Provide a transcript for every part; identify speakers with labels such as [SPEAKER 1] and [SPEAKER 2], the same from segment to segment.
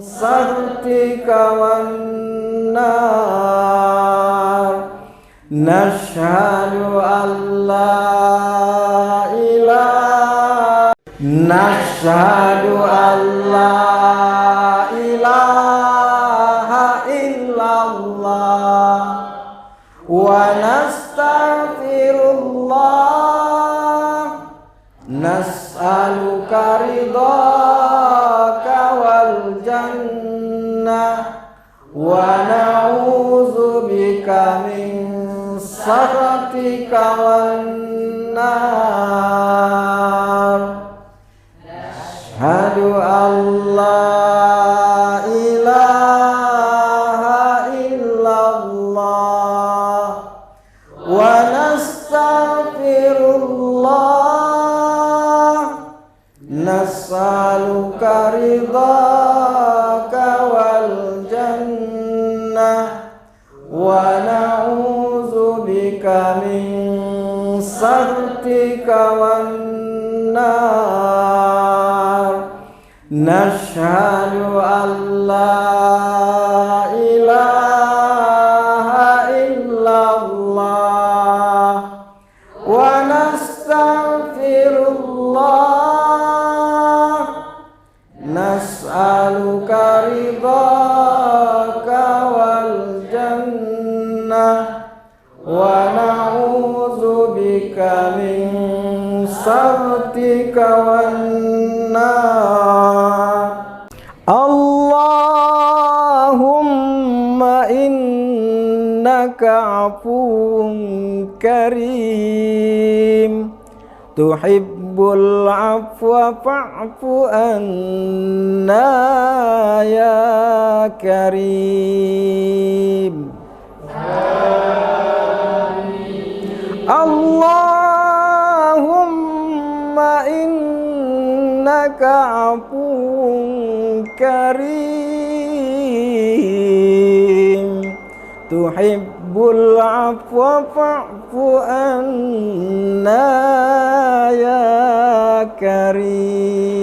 [SPEAKER 1] saktika wan nar. Nashhadu an la ilaha Nashhadu an la ilaha illallah wa nastaghfirullah. Nas'aluka ridhaka wal jannah wa na'udzubika min sakhatika wan nar. Asyhadu an la ilaha illallah wa nastaghfirullah. Nas'aluka ridhaka wal jannah wa na'udzubika min sakhatika wan nar. Nashhadu an la ilaha illallah wa nastaghfirullah. Nas'aluka ridhaka wal jannah wa na'udzubika min sakhatika wan nar. Allahumma innaka afuwun karim tuhibbul afwa fa'fu anna ya karim. Allahumma innaka afuwun karim tuhibbul afwa fa'fu anna ya karim.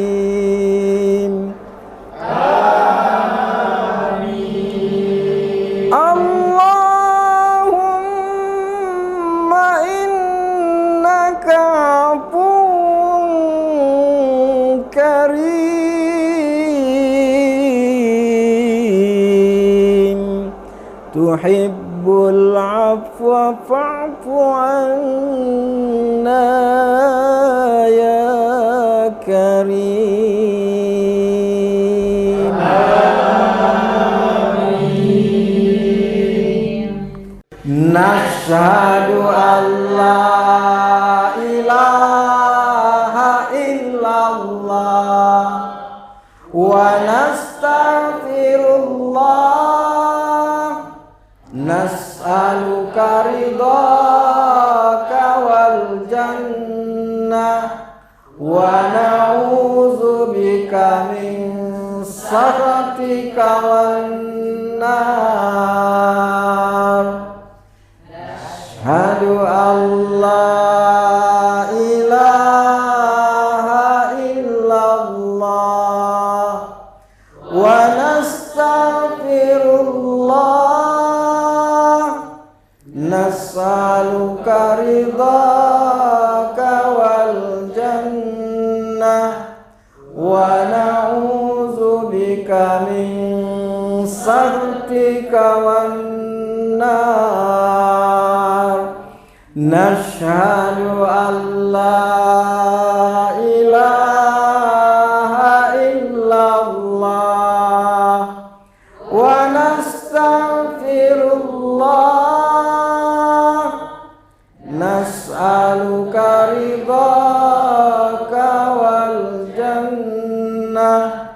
[SPEAKER 1] Amin. Allahumma innaka afuwun karim tuhibbul afwa fa'fu anna ya karim. Amin. Nashhadu an la ilaha illallah wa nastaghfirullah. Nas'aluka ridhaka wal jannah wa na'udzubika min sakhatika wan nar. Asyhadu an la ilaha illallah wa nastaghfirullah. Nas'aluka ridhaka wal jannah wa na'udzubika min sakhatika wan nar. Nashhadu an la ilaha illallah wa nastaghfirullah. Nas'aluka ridhaka wal jannah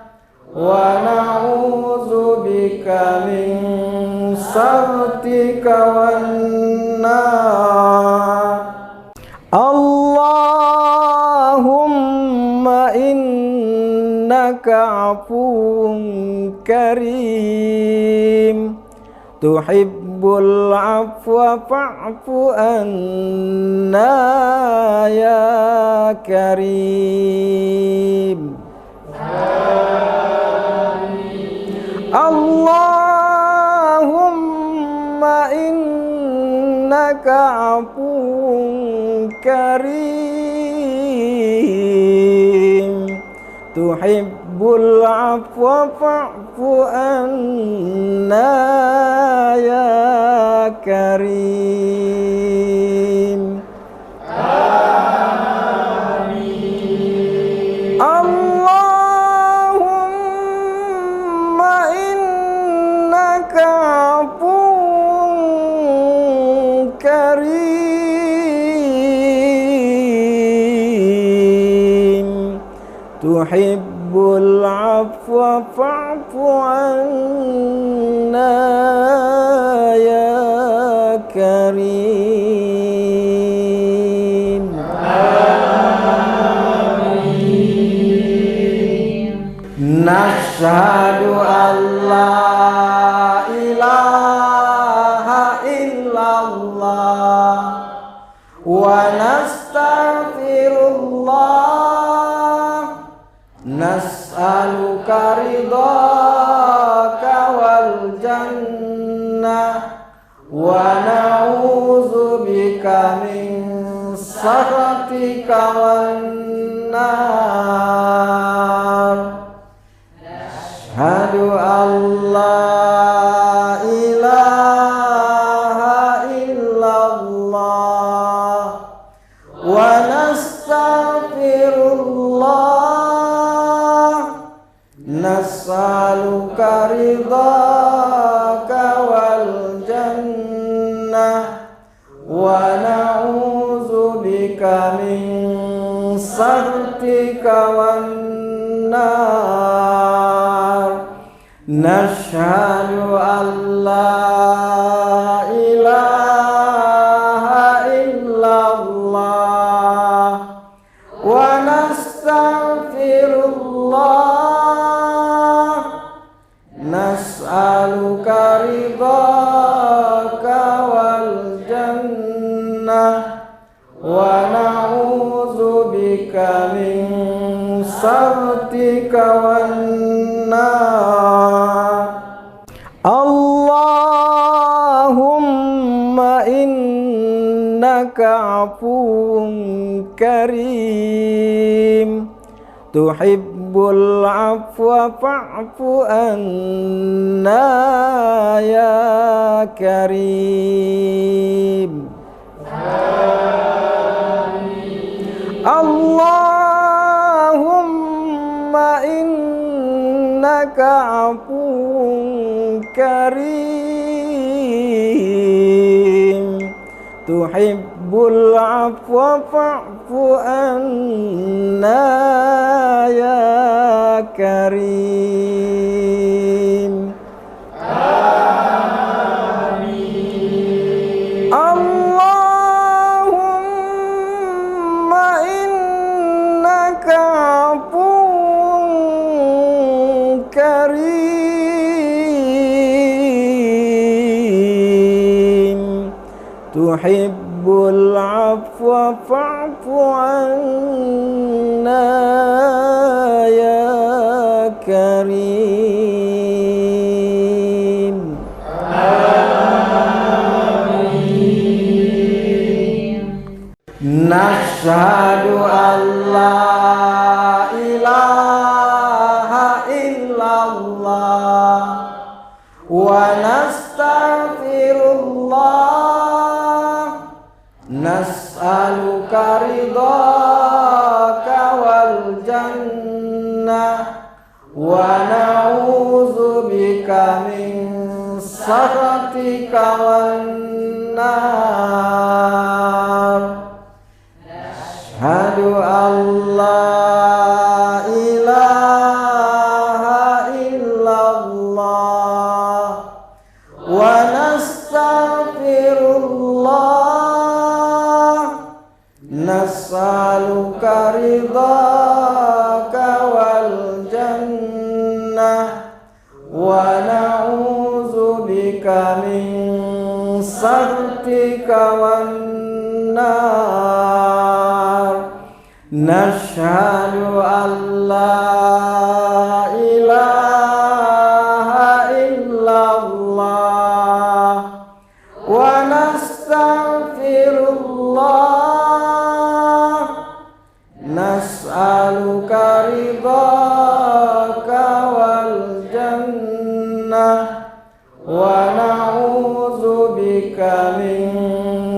[SPEAKER 1] wa na'udzubika min sakhatika wan nar. Allahumma innaka afuwun karim tuhibbul afwa fa'fu anna ya karim. Amin. Allahumma innaka afuwun karim tuhibbul afwa fa'fu anna ya karim. Amin. Allahumma innaka afuwun karim tuhibbul afwa fa'fu anna ya karim. Amin. Nashhadu an la ilaha illallah wa nastaghfirullah nas'aluka ridhaka wal jannah wa na'udzubika min sakhatika wan nar. Asyhadu an la ilaha illallah wa nastaghfirullah nas'aluka ridhaka wal jannah wa na'udzubika min sakhatika wan nar. Nashhadu an la ilaha illallah wa nastaghfirullah nas'aluka ridhaka wal jannah wa na'udzubika min sakhatika wan nar. Allahumma innaka afuwun karim tuhibbul afwa fa'fu anna ya karim. Amin. Allahumma innaka afuwun karim tuhibbul afwa fa'fu anna ya karim. Amin. Allahumma innaka afuwun karim tuhibbul afwa fa'fu anna ya karim. Amin. Nashhadu an la ilaha illallah wa nastaghfirullah nas'aluka ridhaka wal jannah wa na'udzubika min sakhatika wan nar. Asyhadu an la ilaha illallah wa nastaghfirullah nas'aluka ridhaka wal jannah wa na'udzubika min sakhatika wan nar. Nashhadu an la ilaha illallah wa nastaghfirullah nas'aluka ridhaka wal jannah wa na'udzubika min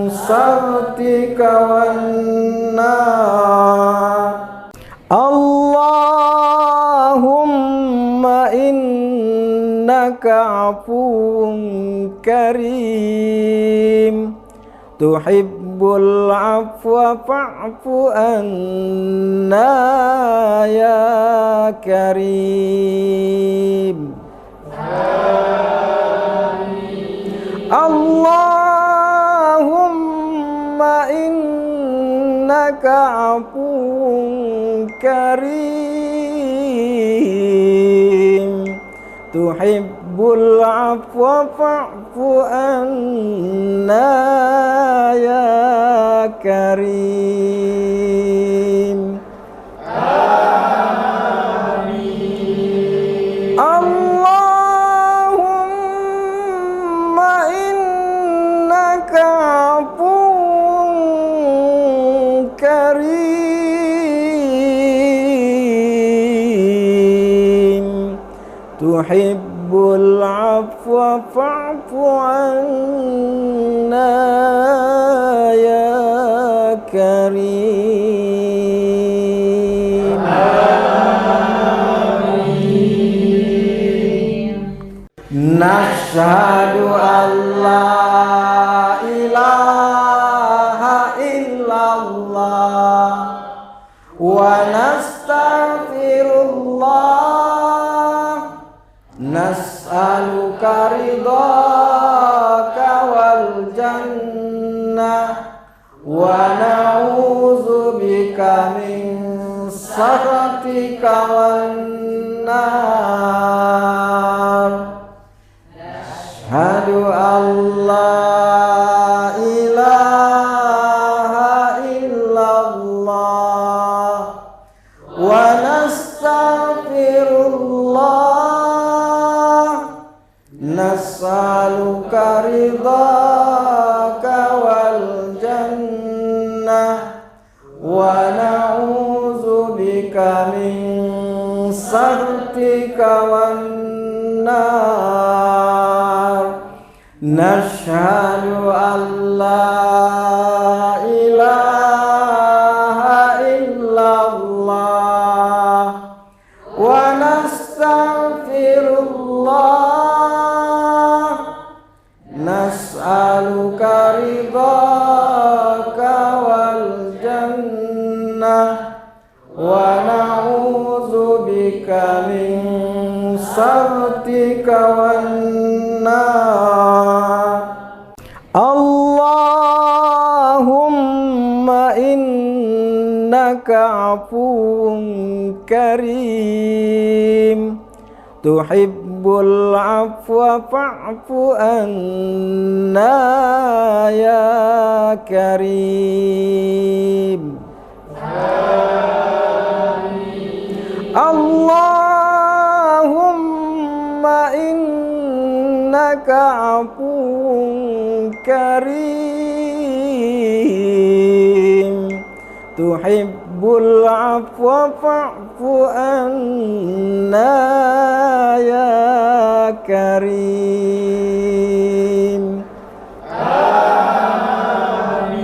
[SPEAKER 1] sakhatika wan nar. Allahumma innaka afuwun karim tuhibbul afwa fa'fu anna ya karim. Allahumma innaka afuwun karim tuhibbul afwa fa'fu anna ya karim. Amin. Allahumma innaka afuwun karim tuhibbul afwa fa'fu anna ya karim. Amin. Nashhadu an la ilaha illallah wa nastaghfirullah nas'aluka ridhaka wal jannah wa na'udzubika min sakhatika wan nar. Asyhadu an la ilaha illallah wa nastaghfirullah nas'aluka ridhaka wal jannah wa na'udzubika min sakhatika wan nar. Nashhadu an la ilaha illallah wa nastaghfirullah nas'aluka ridhaka wal jannah wa na'udzubika min sakhatika wan nar. Allahumma innaka afuwun karim tuhibbul afwa fa'fu anna ya karim. Allahumma innaka afuwun karim tuhibbul afwa fa'fu anna ya karim. Amin.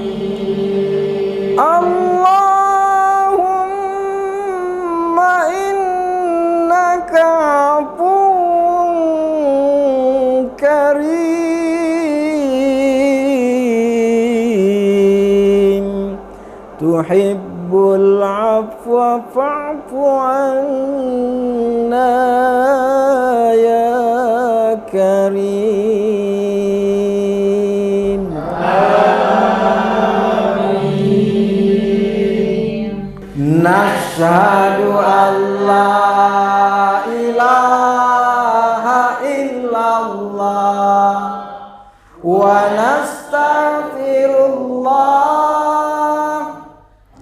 [SPEAKER 1] Allahumma innaka afuwun karim tuhibbul afwa fa'fu anna ya karim. Amin. Nashhadu an la ilaha illallah wa nastaghfirullah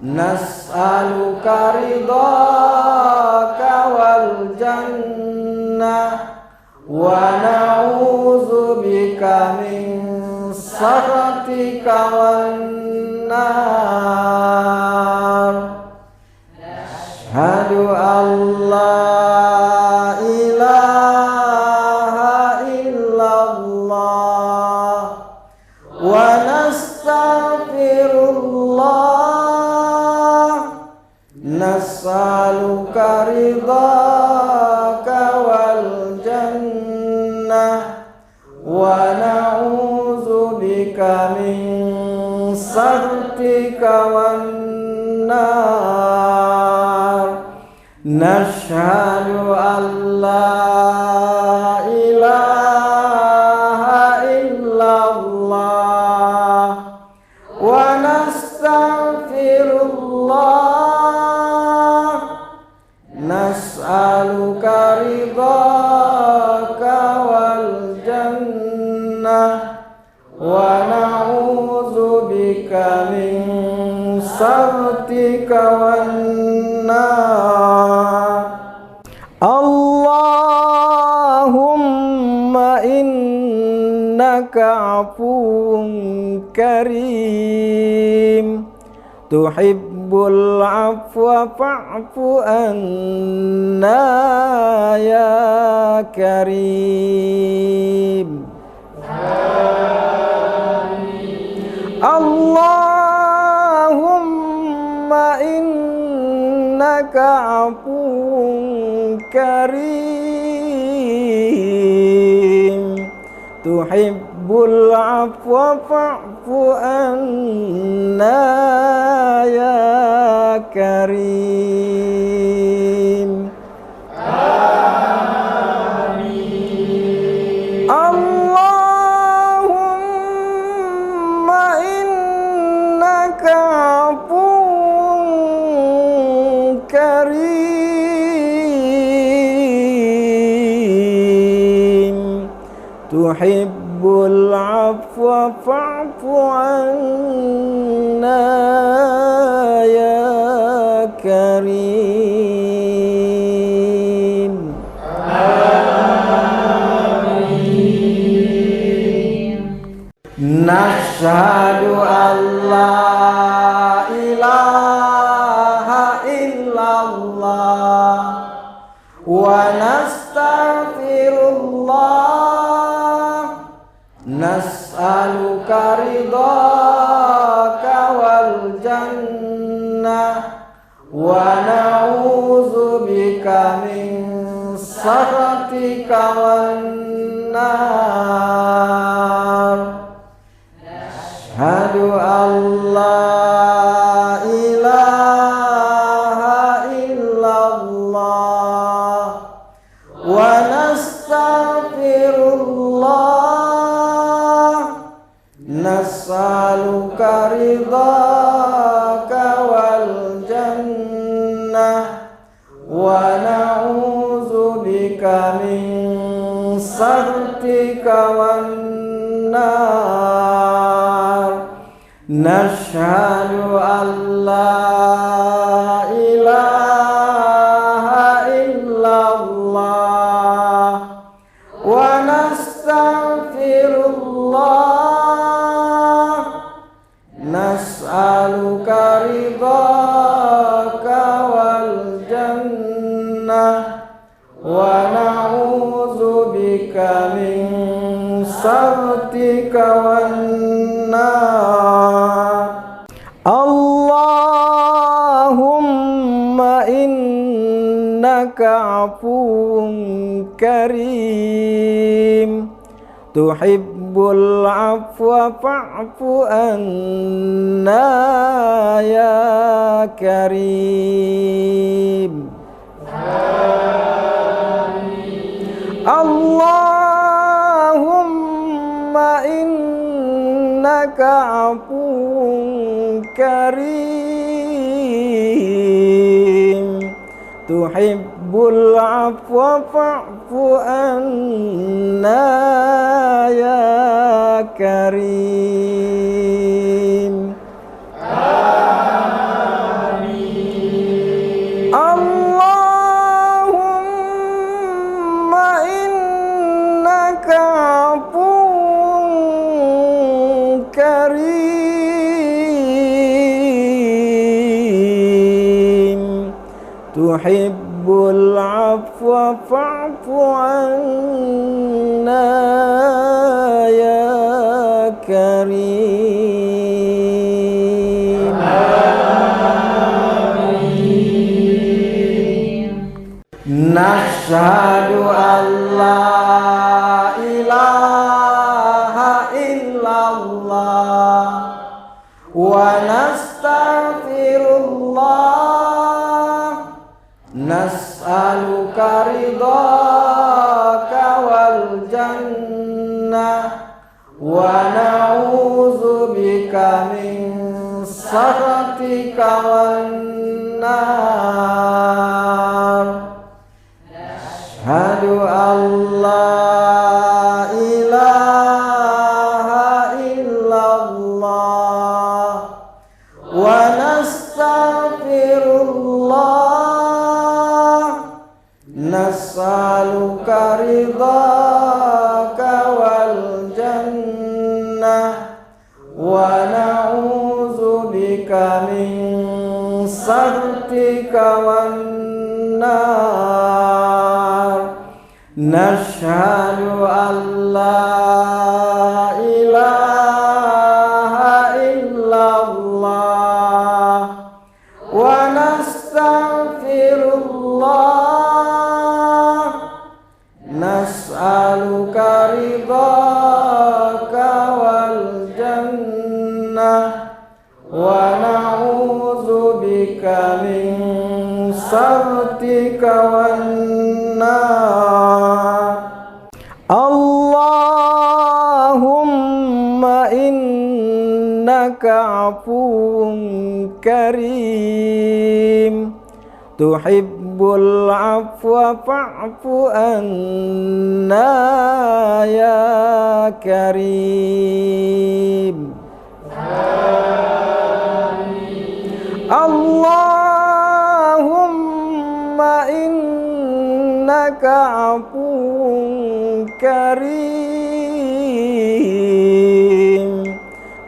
[SPEAKER 1] nas'aluka ridhaka wal jannah wa na'udzu min sakhatika wan nar. Asyhadu an la ilaha illallah wa nastaghfirullah nas'aluka ridhaka wal jannah wa na'udzubika min sakhatika wan nar. Nashhadu an la ilaha illallah wa nastaghfirullah nas'aluka ridhaka wal jannah wa na'udzubika min sakhatika wan nar. Allahumma innaka afuwun karim tuhibbul afwa fa'fu anna ya karim. Allahumma innaka afuwun karim tuhibbul afwa fa'fu anna ya karim. Allahumma innaka afuwun karim tuhibbul afwa fa'fu anna ya karim. Nashhadu an la ilaha illallah wa nastaghfirullah nas'aluka ridhaka wal jannah wa na'udzubika min sakhatika wan nar. Asyhadu an la ilaha illallah wa nastaghfirullah nas'aluka ridhaka wal jannah wa na'udzubika min sakhatika wan nar. Nashhadu an la ilaha illallah wa nastaghfirullah nas'aluka ridhaka wal jannah wa na'udzubika min sakhatika wan nar. Allahumma innaka afuwun karim tuhibbul afwa fa'fu anna ya karim. Allahumma innaka afuwun karim tuhibbul afwa fa'fu anna ya karim. Allahumma innaka afuwun tuhibbul afwa fa'fu anna ya karim. Amin. Nashhadu an la ilaha illallah wa nastaghfirullah, nas'aluka ridhaka wal jannah wa na'udzubika min sakhatika wan nar. Asyhadu an la ilaha illallah wa nastaghfirullah, nas'aluka ridhaka wal jannah wa na'udzubika min sakhatika wan nar. Nashhadu an la ilaha illallah wa nastaghfirullah, nas'aluka ridhaka wal jannah wa na'udzubika min sakhatika wan nar. Allahumma innaka afuwun karim, tuhibbul afwa fa'fu anna ya karim. Amin. Allahumma innaka afuwun karim,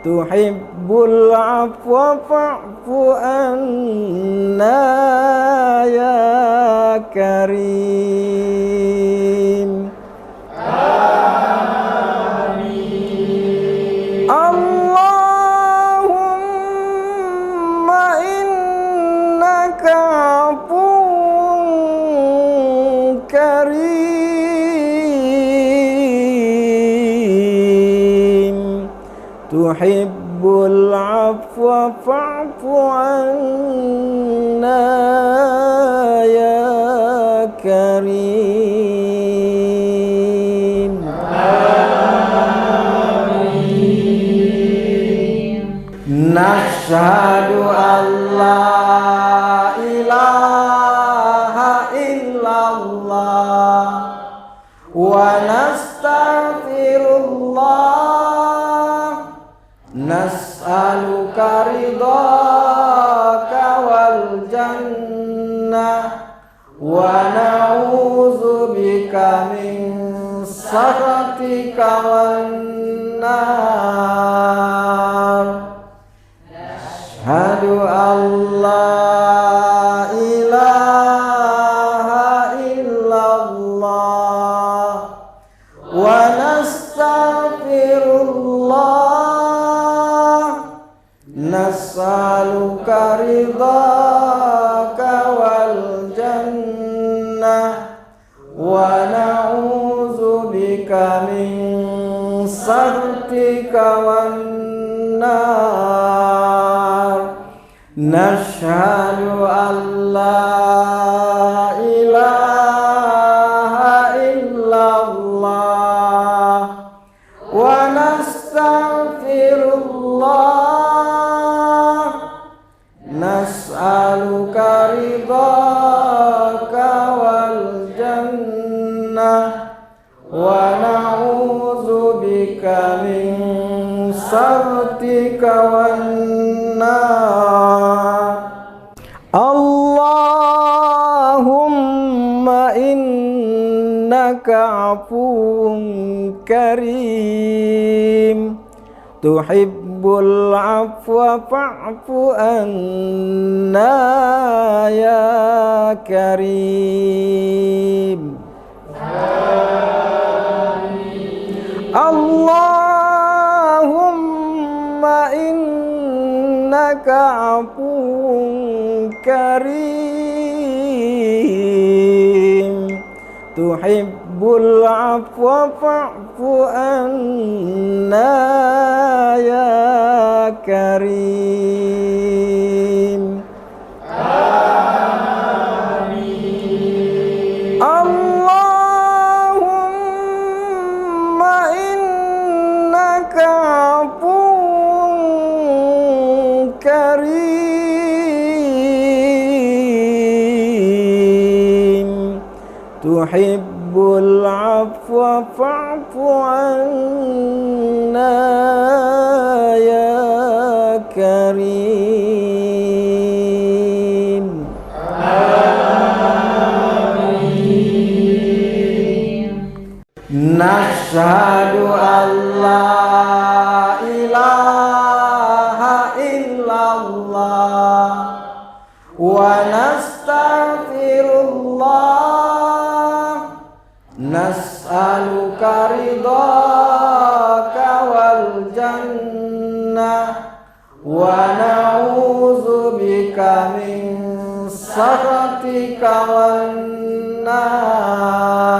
[SPEAKER 1] tuhibbul afwa fa'fu anna ya karim. Amin. Allahumma innaka afuwun karim, tuhibbul afwa fa'fu anna ya karim. Amin. Nashhadu an la ilaha illallah wa nastaghfirullah, nas'aluka ridhaka wal jannah wa na'udzubika min sakhatika wan nar. Asyhadu an la ilaha illallah wa nastaghfirullah, nas'aluka ridhaka wal jannah wa na'udzubika min sakhatika wan nar. Nashhadu an la ilaha illallah wa nastaghfirullah, nas'aluka ridhaka wal jannah wa na'udzubika min sakhatika wan nar. Allahumma innaka afuwun karim, tuhibbul tuhibbul afwa fa'fu anna ya karim. Allahumma innaka afuwun karim tuhibbul afwa fa'fu anna ya karim. Allahumma innaka afuwun karim tuhibbul afwa fa'fu anna ya karim. Nashhadu an la ilaha illallah wa nastaghfirullah nas'aluka ridhaka wal jannah wa na'udzubika min sakhatika wan nar.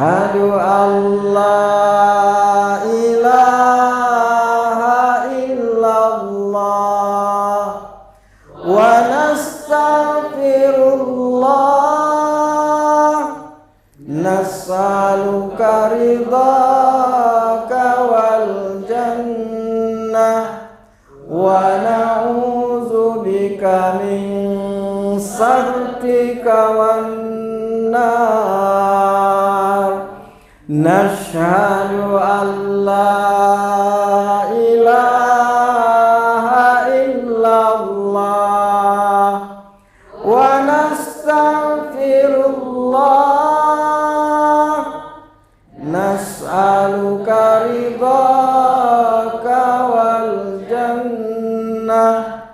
[SPEAKER 1] Asyhadu an la ilaha illallah wa nastaghfirullah nas'aluka ridhaka wal jannah wa na'udzubika min sakhatika wan nar. Nashhadu an la ilaha illallah wa nastaghfirullah nas'aluka ridhaka wal jannah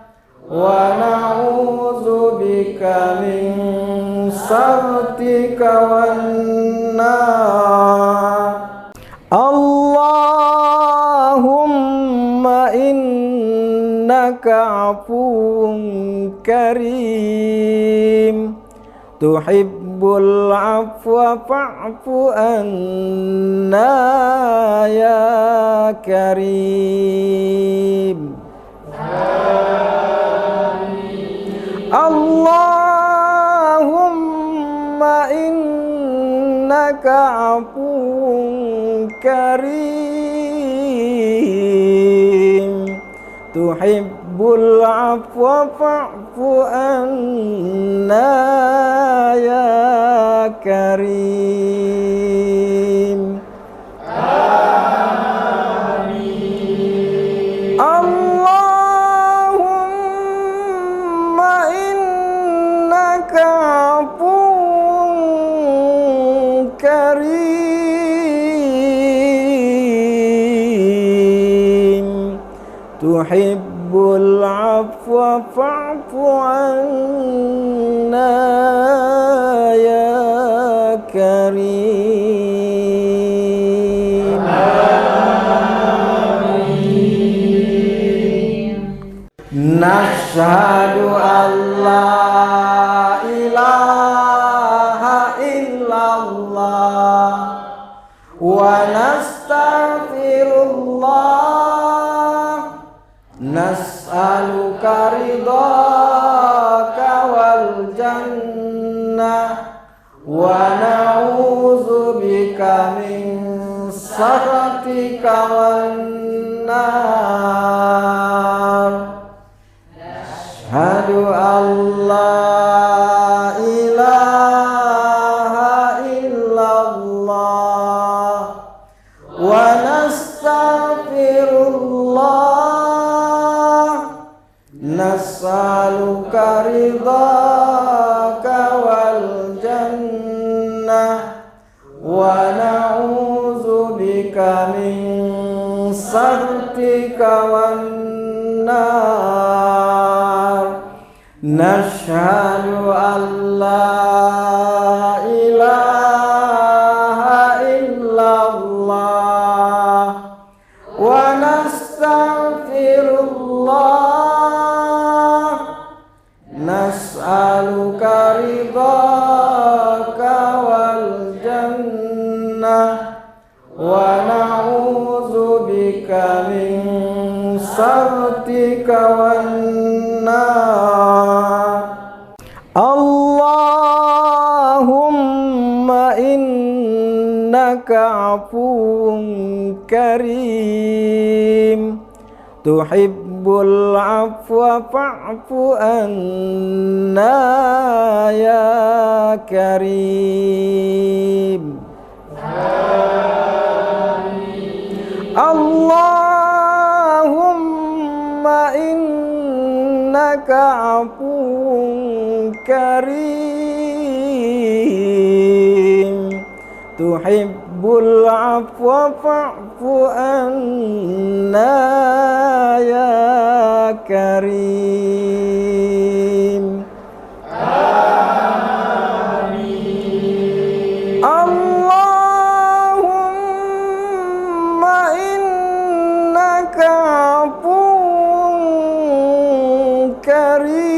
[SPEAKER 1] wa na'udzubika min sakhatika wan nar. Allahumma innaka afuwun karim tuhibbul afwa fa'fu anna ya karim. Allahumma innaka afuwun karim tuhibbul afwa fa'fu anna ya karim. Allahumma innaka afuwun karim tuhibbul afwa fa'fu anna ya karim. Nashhadu an la ilaha illallah wa nastaghfirullah nas'aluka ridhaka wal jannah wa na'udzubika min sakhatika wan nar. Asyhadu an la ilaha illallah wa nastaghfirullah nas'aluka ridhaka wal jannah wa na'udzubika min saktika wan nar. Nashhadu an la ilaha illallah wa nastaghfirullah. Nas'aluka ridhaka wal jannah wa na'udzubika min sakhatika wan nar. Allahumma innaka afuwun karim tuhibbul afwa fa'fu anna ya karim. Allahumma innaka afuwun karim tuhibbul afwa fa'fu anna ya karim. Amin. Allahumma innaka afuwun karim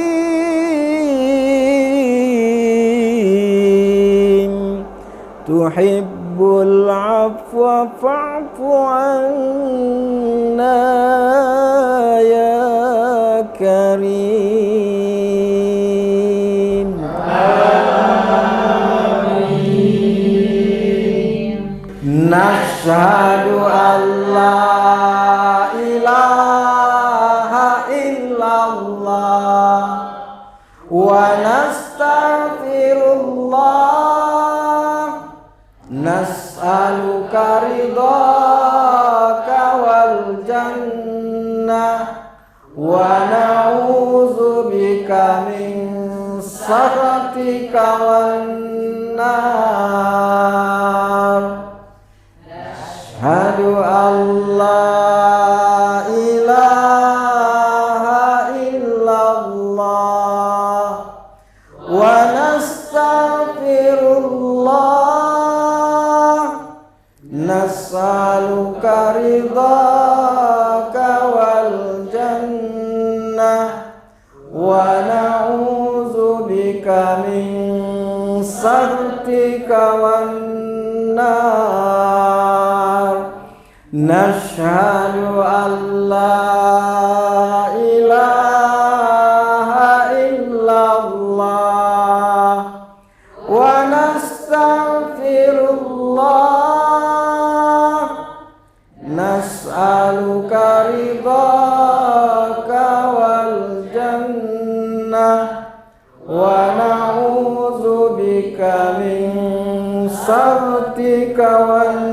[SPEAKER 1] tuhibbul afwa fa'fu anna ya karim. Amin. Nashhadu an la ilaha illallah wa nastaghfirullah. Nas'aluka ridhaka wal jannah wa na'udzubika min sakhatika wan nar. Asyhadu an la ilaha illallah wa nastaghfirullah. Nas'aluka ridhaka wal jannah wa na'udzubika min sakhatika wan nar. Nashhadu an la ilaha illallah wa nastaghfirullah. Nas'aluka ridhaka wal jannah wa na'udzubika min sakhatika wan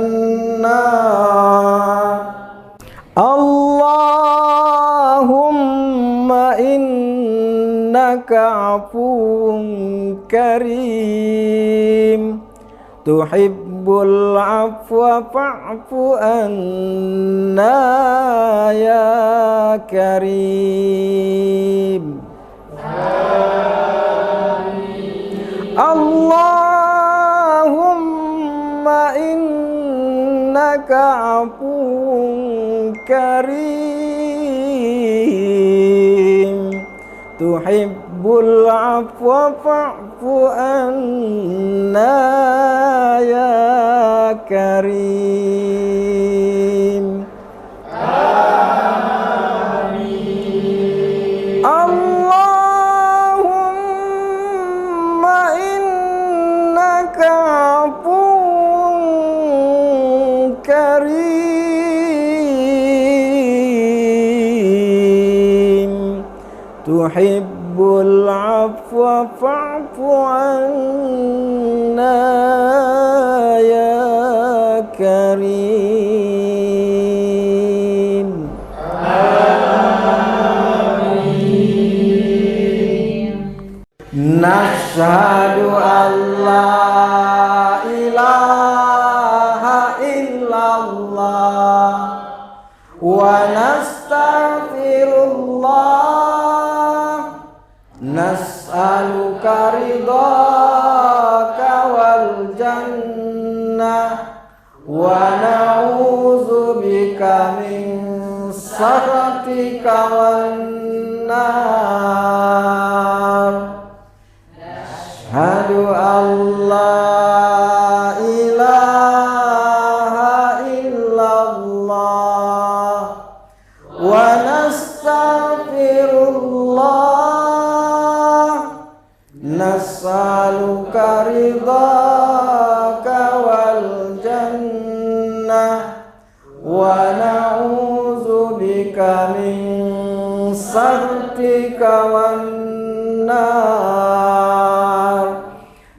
[SPEAKER 1] nar. Allahumma innaka afuwun karim tuhibbul afwa fa'fu anna ya karim. Amin. Allahumma innaka afuwun karim tuhibbul afwa fa'fu anna ya karim. Amin. Allahumma innaka afuwun karim tuhibbul afwa fa'fu anna ya karim. Amin. Nashhadu an la ilaha illallah wa nastaghfirullah, nas'aluka ridhaka wal jannah wa na'udzubika min sakhatika wan nar. Asyhadu an la ilaha illallah wa nastaghfirullah, nas'aluka ridhaka wal jannah wa na'udzubika min sakhatika wan nar.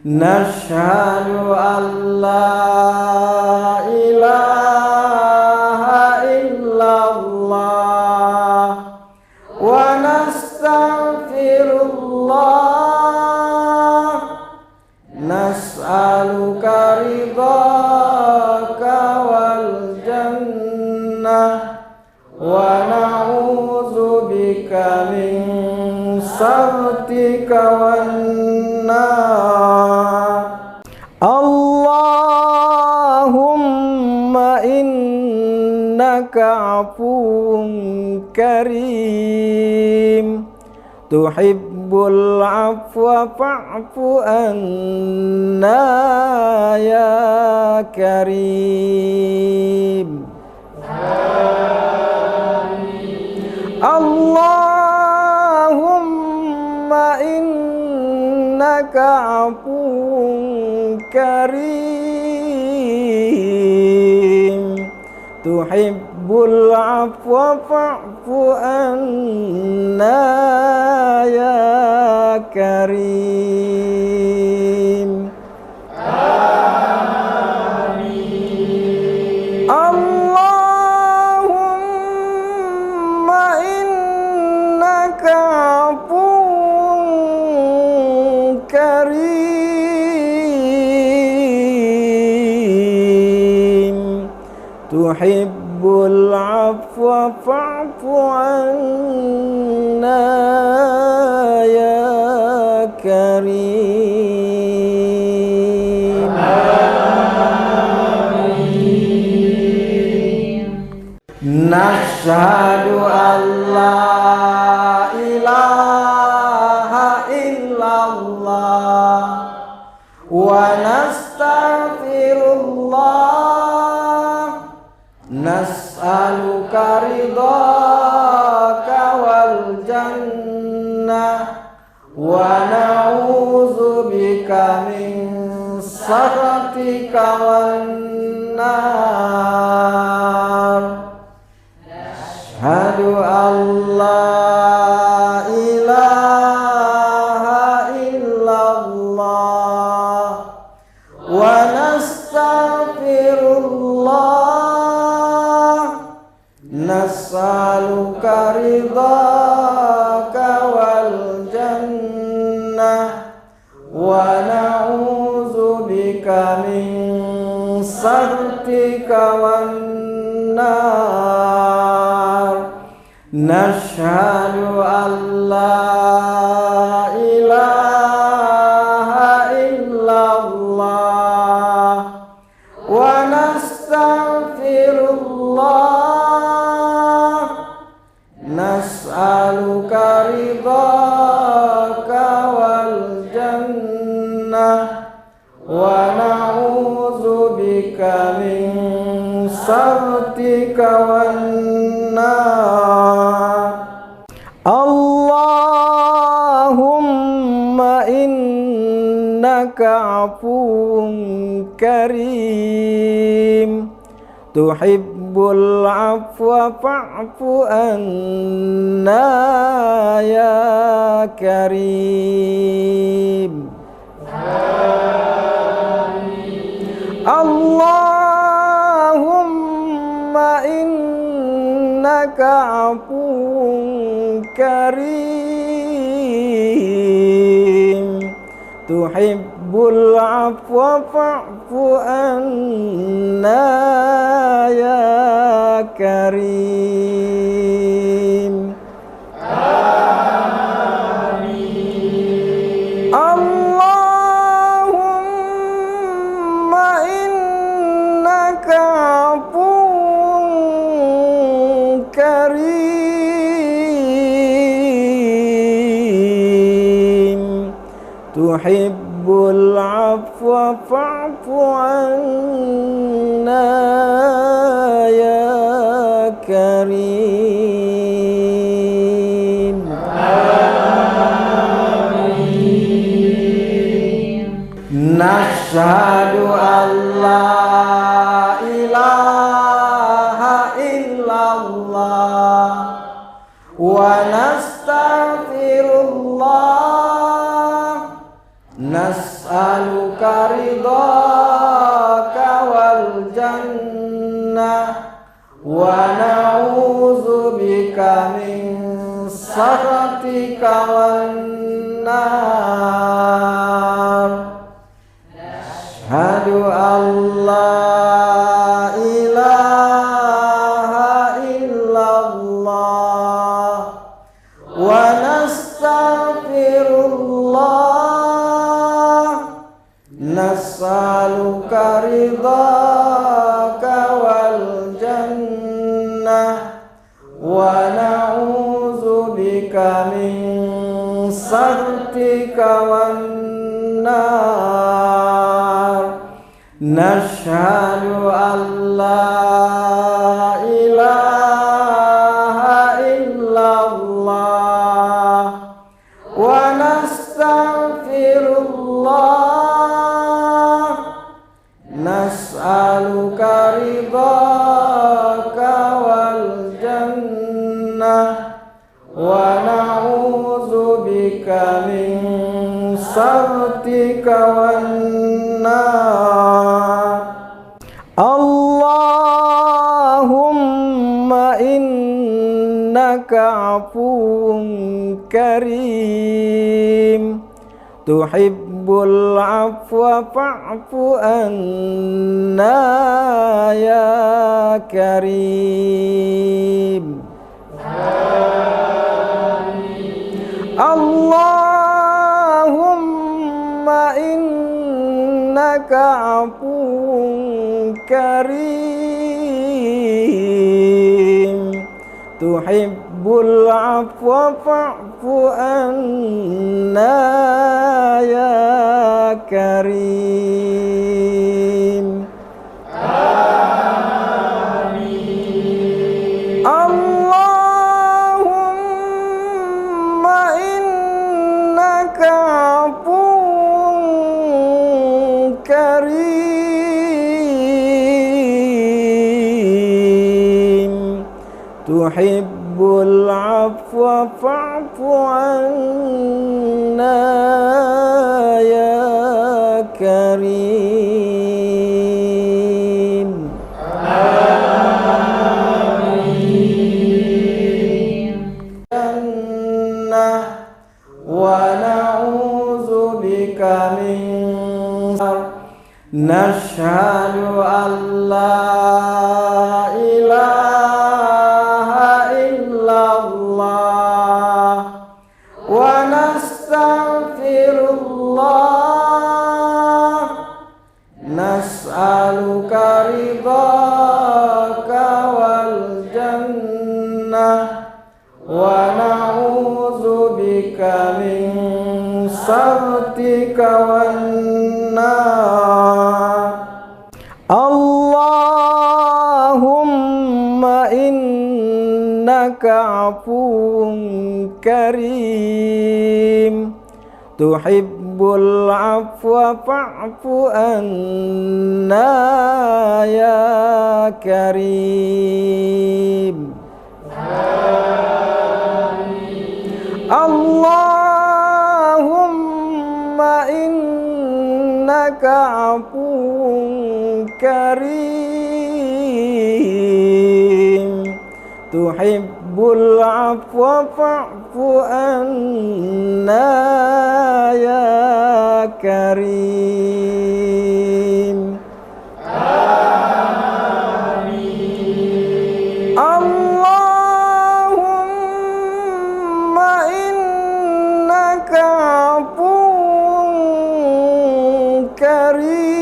[SPEAKER 1] Nashhadu an la ilaha illallah wa nastaghfirullah, nas'aluka ridhaka wal jannah wa na'udzubika min sakhatika wan nar. Allahumma innaka afuwun karim, tuhibbul afwa fa'fu anna ya karim. Allahumma innaka afuwun karim, tuhibbul afwa fa'fu anna ya karim. Amin. Allahumma innaka afuwun karim, tuhibbul afwa fa'fu anna ya karim. Amin. Nashhadu an la ilaha illallah wa nastaghfirullah, nas'aluka ridhaka wal jannah wa na'udzubika min sakhatika wan nar. Asyhadu an la ilaha illallah wa nastaghfirullah, nas'aluka ridhaka wal jannah wa na'udzubika min sakhatika wan nar. Nashhadu an la ilaha illallah wa nastaghfirullah, nas'aluka ridhaka wal jannah wa na'udzubika min sakhatika wan nar. Allahumma innaka afuwun karim, tuhibbul afwa fa'fu anna ya karim. Amin. Allahumma innaka afuwun karim, tuhibbul afwa fa'fu anna ya karim. Amin. Allahumma innaka afuwun karim, tuhibbul afwa fa'fu anna ya karim. Amin. Allahumma innaka afuwun karim, tuhibbul afwa fa'fu anna ya karim. Amin. Allahumma innaka afuwun karim, tuhibbul afwa fa'fu anna ya karim. Amin. Allahumma innaka afuwun karim, tuhibbul afwa fa'fu anna ya karim. tuhibbul afwa fa'fu anna ya karim. Amin. Nashhadu an la ilaha illallah wa nastaghfirullah, nas'aluka ridhaka wal jannah wa na'udzubika min sakhatika wan nar. Asyhadu an la ilaha illallah wa nastaghfirullah, nas'aluka ridhaka wal jannah wa na'udzubika min sakhatika wan nar. Nashhadu an la ilaha illallah wa nastaghfirullah, nas'aluka ridhaka wal jannah wa na'udzubika min sakhatika wan nar. Allahumma innaka afuwun karim, tuhibbul afwa fa'fu anna ya karim. Amin. Allahumma innaka afuwun karim, tuhibbul afwa fa'fu anna ya karim. Amin. Allahumma innaka afuwun karim, tuhibbul afwa fa'fu anna ya karim. Amin. Jannah wa na'udzubika min nar. Nashhadu an la ilaha illallah wa nastaghfirullah, nas'aluka ridhaka wal jannah wa na'udzubika min sakhatika wan nar. Allahumma innaka afuwun karim, tuhibbul afwa fa'fu anna ya karim. Amin. Allahumma innaka afuwun karim, tuhibbul afwa fa'fu anna ya karim. Amin. Allahumma innaka afuwun karim,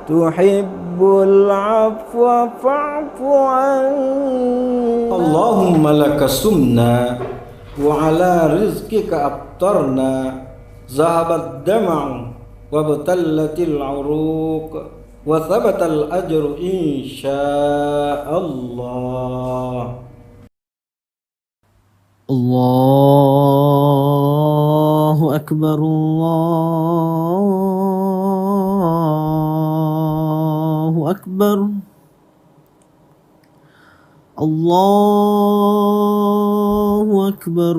[SPEAKER 1] tuhibbul afwa fa'fu anna. Allahumma laka sumna وعلى رزقك أفطرنا ذهب الدمع وابتلت العروق وثبت الأجر إن شاء الله.
[SPEAKER 2] الله أكبر الله أكبر الله أكبر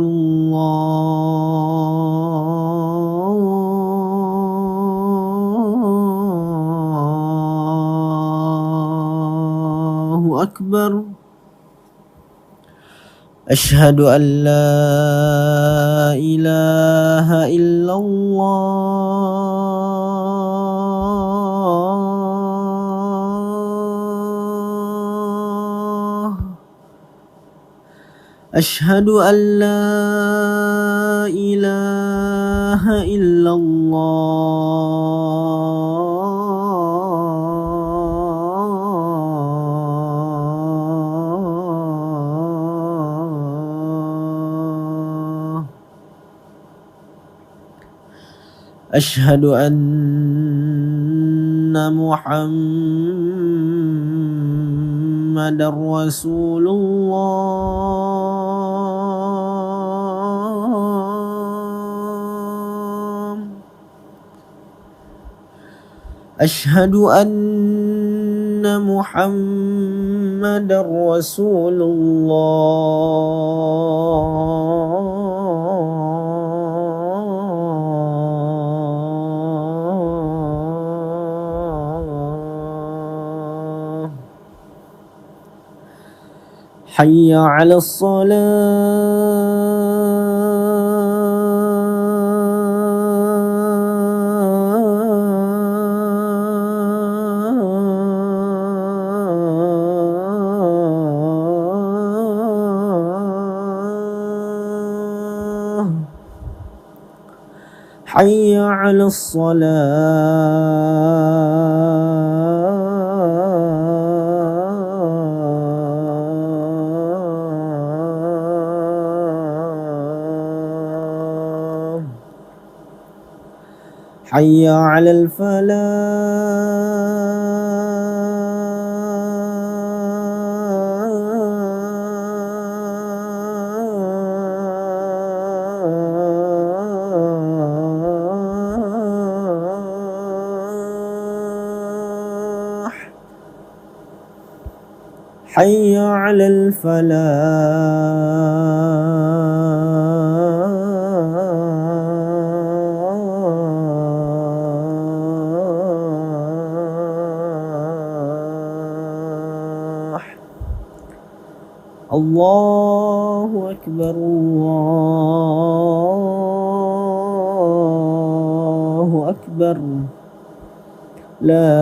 [SPEAKER 2] الله أكبر أشهد أن لا إله إلا الله أشهد أن لا إله إلا الله أشهد أن محمد رسول الله أشهد أن محمد رسول الله حي على الصلاة حي على الصلاة حي على الفلاح حي على الفلاح الله أكبر الله أكبر لا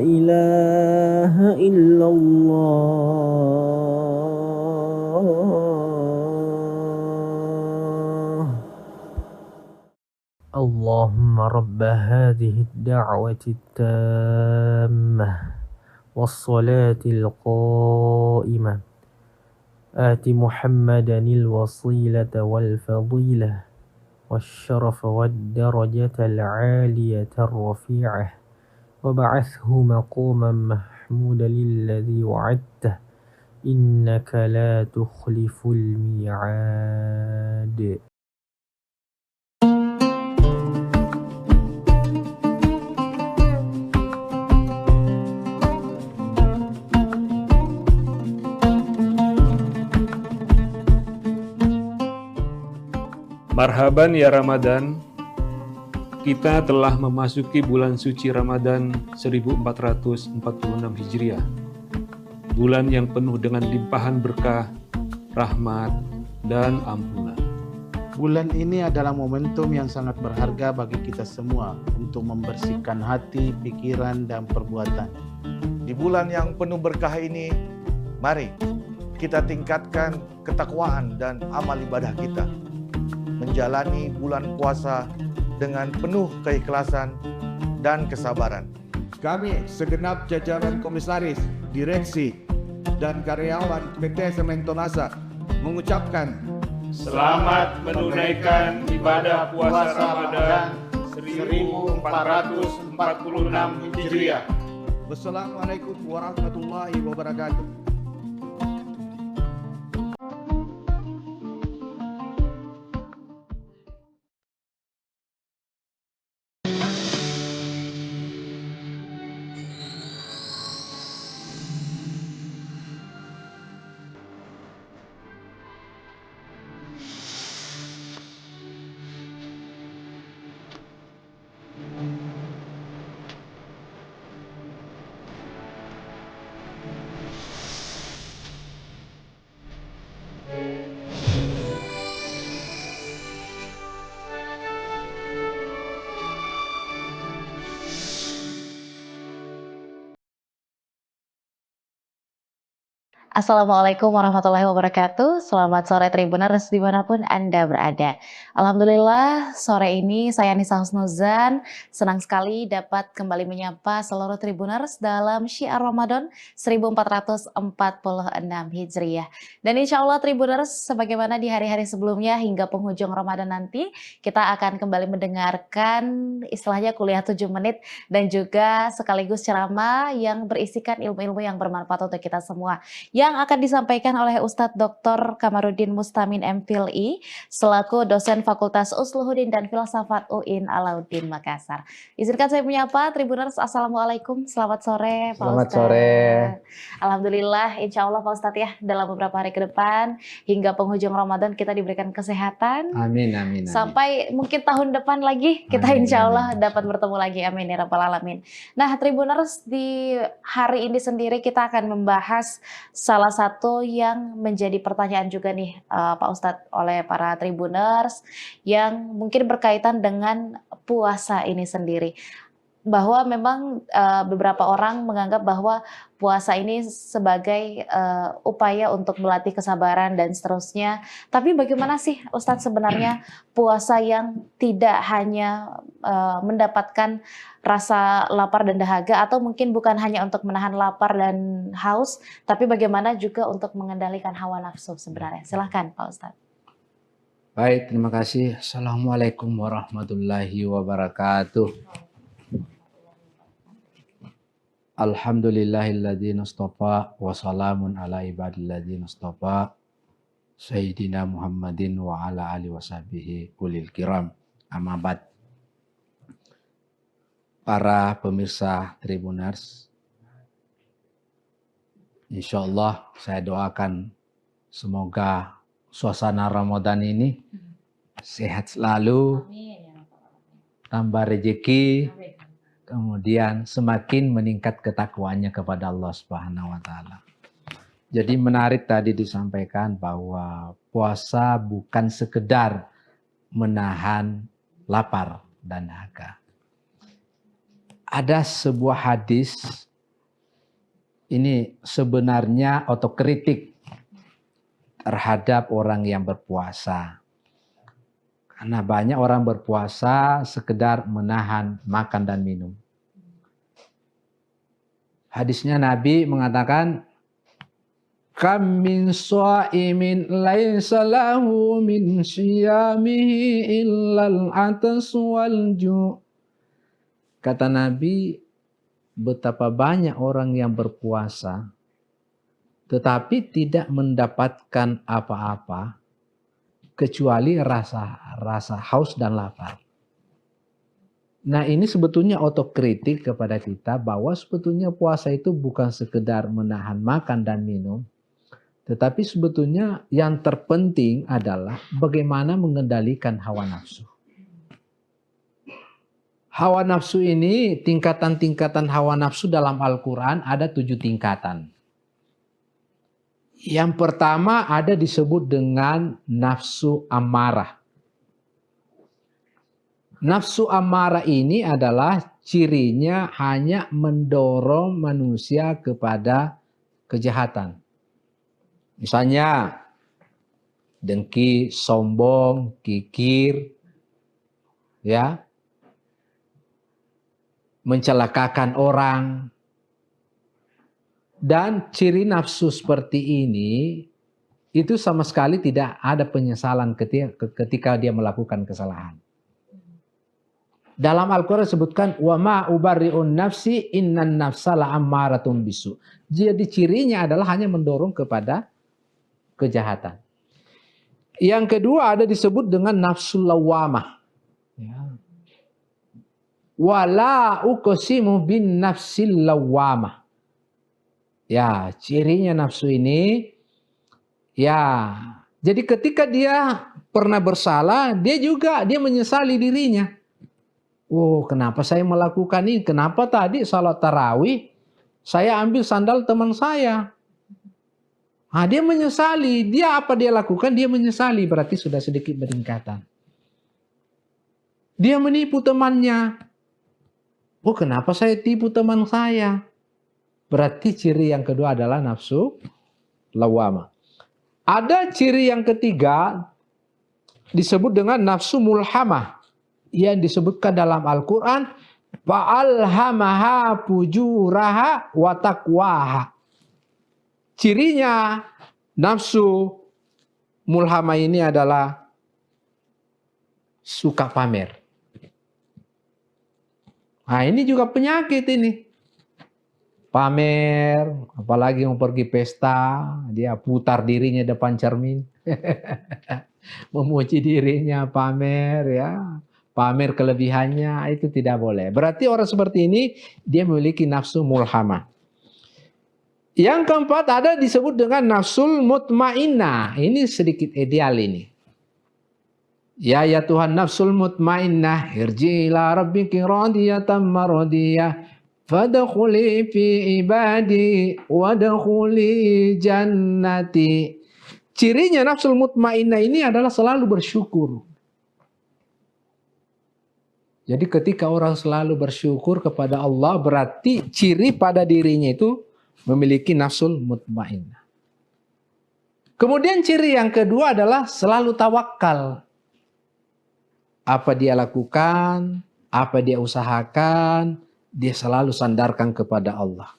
[SPEAKER 2] إله إلا الله اللهم رب هذه الدعوة التامة والصلاة القائمة آت محمدا الوسيلة والفضيلة والشرف والدرجة العالية الرفيعة وبعثه مقاما محمودا الذي وعدته إنك لا تخلف الميعاد.
[SPEAKER 3] Marhaban ya Ramadan, kita telah memasuki bulan suci Ramadan 1446 Hijriah. Bulan yang penuh dengan limpahan berkah, rahmat, dan ampunan.
[SPEAKER 4] Bulan ini adalah momentum yang sangat berharga bagi kita semua untuk membersihkan hati, pikiran, dan perbuatan.
[SPEAKER 5] Di bulan yang penuh berkah ini, mari kita tingkatkan ketakwaan dan amal ibadah kita. Menjalani bulan puasa dengan penuh keikhlasan dan kesabaran.
[SPEAKER 6] Kami segenap jajaran komisaris, direksi, dan karyawan PT Semen Tonasa mengucapkan
[SPEAKER 3] Selamat menunaikan ibadah puasa Ramadan 1446 Hijriah.
[SPEAKER 6] Wassalamualaikum warahmatullahi wabarakatuh.
[SPEAKER 7] Assalamualaikum warahmatullahi wabarakatuh. Selamat sore Tribuners dimanapun Anda berada. Alhamdulillah sore ini saya Nisa Husnuzan senang sekali dapat kembali menyapa seluruh Tribuners dalam Syiar Ramadan 1446 Hijriah. Dan insya Allah Tribuners sebagaimana di hari-hari sebelumnya hingga penghujung Ramadan nanti kita akan kembali mendengarkan istilahnya kuliah 7 menit dan juga sekaligus ceramah yang berisikan ilmu-ilmu yang bermanfaat untuk kita semua, yang akan disampaikan oleh Ustadz Dr. Kamarudin Mustamin MPhilI selaku dosen Fakultas Usluhuddin dan Filsafat UIN Alauddin Makassar. Izinkan saya menyapa Tribuners, Assalamualaikum, selamat sore Pak
[SPEAKER 1] Selamat
[SPEAKER 7] Ustadz.
[SPEAKER 1] sore.
[SPEAKER 7] Alhamdulillah, insya Allah Pak Ustadz ya dalam beberapa hari ke depan hingga penghujung Ramadan kita diberikan kesehatan.
[SPEAKER 1] Amin, amin, amin.
[SPEAKER 7] Sampai mungkin tahun depan lagi kita
[SPEAKER 1] Amin,
[SPEAKER 7] insya Allah
[SPEAKER 1] amin.
[SPEAKER 7] dapat bertemu lagi, amin ya rabbal alamin. Nah Tribuners, di hari ini sendiri kita akan membahas salah satu yang menjadi pertanyaan juga nih Pak Ustadz oleh para Tribuners yang mungkin berkaitan dengan puasa ini sendiri. Bahwa memang beberapa orang menganggap bahwa puasa ini sebagai upaya untuk melatih kesabaran dan seterusnya. Tapi bagaimana sih Ustadz sebenarnya puasa yang tidak hanya mendapatkan rasa lapar dan dahaga, atau mungkin bukan hanya untuk menahan lapar dan haus, tapi bagaimana juga untuk mengendalikan hawa nafsu sebenarnya. Silahkan Pak Ustadz.
[SPEAKER 8] Baik, terima kasih. Assalamualaikum warahmatullahi wabarakatuh. Alhamdulillahilladzi nastafa wa salamun ala ibadilladzi nastafa Sayyidina Muhammadin wa ala alihi wa sahbihi ulil kiram. Amma ba'd. Para pemirsa Tribuners, insya Allah saya doakan semoga suasana Ramadan ini sehat selalu, tambah rezeki, kemudian semakin meningkat ketakwaannya kepada Allah Subhanahu wa Ta'ala. Jadi menarik tadi disampaikan bahwa puasa bukan sekedar menahan lapar dan dahaga. Ada sebuah hadis, ini sebenarnya otokritik terhadap orang yang berpuasa. Karena banyak orang berpuasa sekedar menahan makan dan minum. Hadisnya Nabi mengatakan, "Kam min sha'imin laisa lahu min syiyamihi illal atas wal ju'." Kata Nabi, betapa banyak orang yang berpuasa tetapi tidak mendapatkan apa-apa kecuali rasa haus dan lapar. Nah, ini sebetulnya otokritik kepada kita bahwa sebetulnya puasa itu bukan sekedar menahan makan dan minum, tetapi sebetulnya yang terpenting adalah bagaimana mengendalikan hawa nafsu. Hawa nafsu ini, tingkatan-tingkatan hawa nafsu dalam Al-Quran ada 7 tingkatan. Yang pertama ada disebut dengan nafsu amarah. Nafsu amarah ini adalah cirinya hanya mendorong manusia kepada kejahatan. Misalnya dengki, sombong, kikir, ya, mencelakakan orang. Dan ciri nafsu seperti ini itu sama sekali tidak ada penyesalan ketika dia melakukan kesalahan. Dalam Al-Quran disebutkan wa ma ubarri'un nafsi innan nafsa la'ammaratun bisu. Jadi cirinya adalah hanya mendorong kepada kejahatan. Yang kedua ada disebut dengan nafsul lawamah. Ya. Wala uqsimu bin nafsil lawamah. Ya, cirinya nafsu ini ya. Jadi ketika dia pernah bersalah, dia menyesali dirinya. Oh, kenapa saya melakukan ini? Kenapa tadi salat tarawih saya ambil sandal teman saya? Ah, dia menyesali. Apa dia lakukan? Dia menyesali. Berarti sudah sedikit peningkatan. Dia menipu temannya. Oh, kenapa saya tipu teman saya? Berarti ciri yang kedua adalah nafsu lawamah. Ada ciri yang ketiga disebut dengan nafsu mulhamah yang disebutkan dalam Al-Quran, fa'alhamaha fujuraha wa taqwaha. Cirinya nafsu mulhamah ini adalah suka pamer. Nah, ini juga penyakit ini. Pamer, apalagi mau pergi pesta, dia putar dirinya depan cermin. Memuji dirinya, pamer ya. Pamer kelebihannya, itu tidak boleh. Berarti orang seperti ini, dia memiliki nafsu mulhamah. Yang keempat ada disebut dengan nafsul mutmainnah. Ini sedikit ideal ini. Ya Tuhan nafsul mutmainnah, irji ila rabbiki radiyatan maradiyah. Fadkhuli fi ibadi wadkhuli jannati. Cirinya nafsul mutmainnah ini adalah selalu bersyukur. Jadi ketika orang selalu bersyukur kepada Allah, berarti ciri pada dirinya itu memiliki nafsul mutmainnah. Kemudian ciri yang kedua adalah selalu tawakal. Apa dia lakukan, apa dia usahakan, dia selalu sandarkan kepada Allah.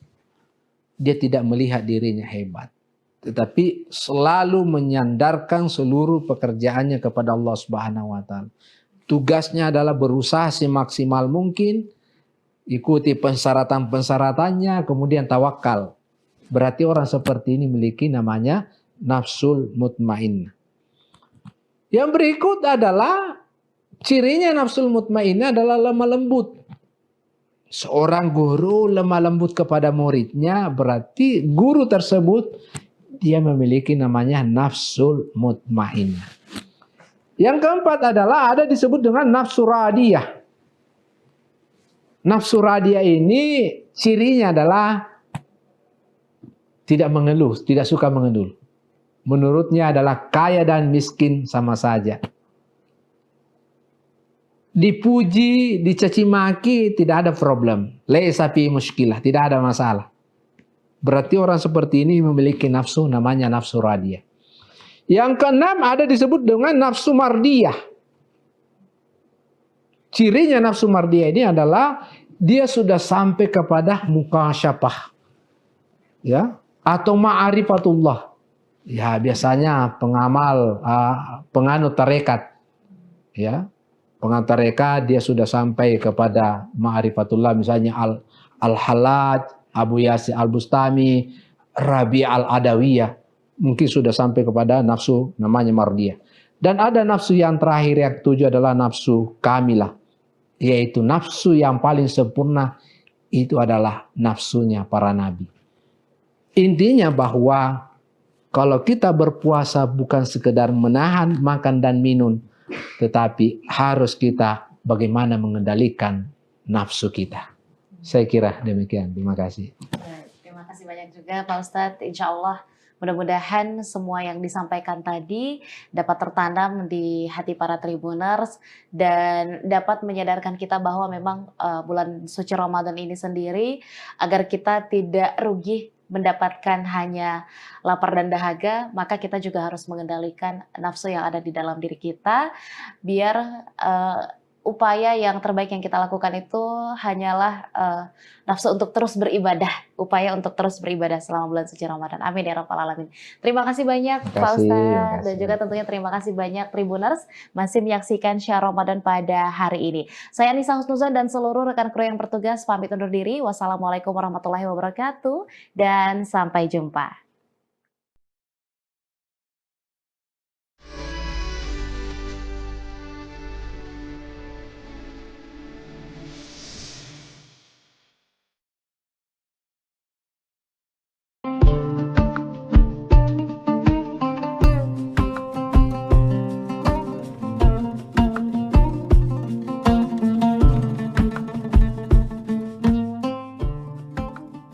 [SPEAKER 8] Dia tidak melihat dirinya hebat, tetapi selalu menyandarkan seluruh pekerjaannya kepada Allah Subhanahu wa taala. Tugasnya adalah berusaha semaksimal mungkin, ikuti persyaratan-persyaratannya, kemudian tawakal. Berarti orang seperti ini memiliki namanya nafsul mutmainnah. Yang berikut adalah cirinya nafsul mutmainnah adalah lemah lembut. Seorang guru lemah lembut kepada muridnya, berarti guru tersebut dia memiliki namanya nafsul mutmainnah. Yang keempat adalah ada disebut dengan nafsu radiyah. Nafsu radiyah ini cirinya adalah tidak mengeluh, tidak suka mengeluh. Menurutnya adalah kaya dan miskin sama saja. Dipuji, dicaci maki tidak ada problem. Laisa fi muskilah, tidak ada masalah. Berarti orang seperti ini memiliki nafsu namanya nafsu radiyah. Yang keenam ada disebut dengan nafsu mardiyah. Cirinya nafsu mardiyah ini adalah dia sudah sampai kepada mukasyafah, ya, atau ma'rifatullah. Ya, biasanya pengamal, penganut tarekat, ya, penganut tarekat dia sudah sampai kepada ma'rifatullah. Misalnya Al-Hallaj, Abu Yasin Al-Bustami, Rabi' Al-Adawiyah. Mungkin sudah sampai kepada nafsu namanya mardiyah. Dan ada nafsu yang terakhir yang ketujuh adalah nafsu kamilah. Yaitu nafsu yang paling sempurna. Itu adalah nafsunya para nabi. Intinya bahwa kalau kita berpuasa bukan sekedar menahan makan dan minum. Tetapi harus kita bagaimana mengendalikan nafsu kita. Saya kira demikian. Terima kasih.
[SPEAKER 7] Terima kasih banyak juga Pak Ustadz. Insya Allah mudah-mudahan semua yang disampaikan tadi dapat tertanam di hati para Tribuners dan dapat menyadarkan kita bahwa memang bulan suci Ramadan ini sendiri agar kita tidak rugi mendapatkan hanya lapar dan dahaga, maka kita juga harus mengendalikan nafsu yang ada di dalam diri kita biar upaya yang terbaik yang kita lakukan itu hanyalah nafsu untuk terus beribadah, upaya untuk terus beribadah selama bulan suci Ramadan. Amin ya rabbal alamin. Terima kasih banyak Pak Ustadz, dan juga tentunya terima kasih banyak Tribuners masih menyaksikan Syiar Ramadan pada hari ini. Saya Nisa Husnuzan dan seluruh rekan kru yang bertugas pamit undur diri. Wassalamualaikum warahmatullahi wabarakatuh dan sampai jumpa.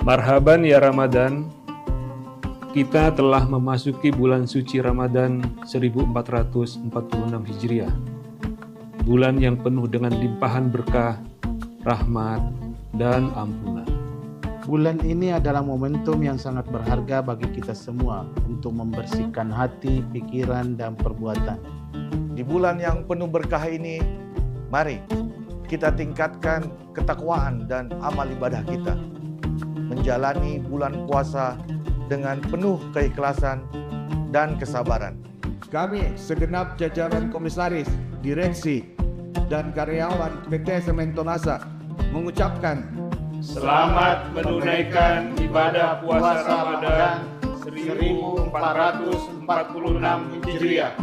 [SPEAKER 9] Marhaban ya Ramadan, kita telah memasuki bulan suci Ramadan 1446 Hijriah. Bulan yang penuh dengan limpahan berkah, rahmat, dan ampunan.
[SPEAKER 4] Bulan ini adalah momentum yang sangat berharga bagi kita semua untuk membersihkan hati, pikiran, dan perbuatan.
[SPEAKER 5] Di bulan yang penuh berkah ini, mari kita tingkatkan ketakwaan dan amal ibadah kita. Menjalani bulan puasa dengan penuh keikhlasan dan kesabaran.
[SPEAKER 6] Kami segenap jajaran komisaris, direksi, dan karyawan PT Sementonasa mengucapkan
[SPEAKER 3] Selamat menunaikan ibadah puasa Ramadan 1446 Hijriah.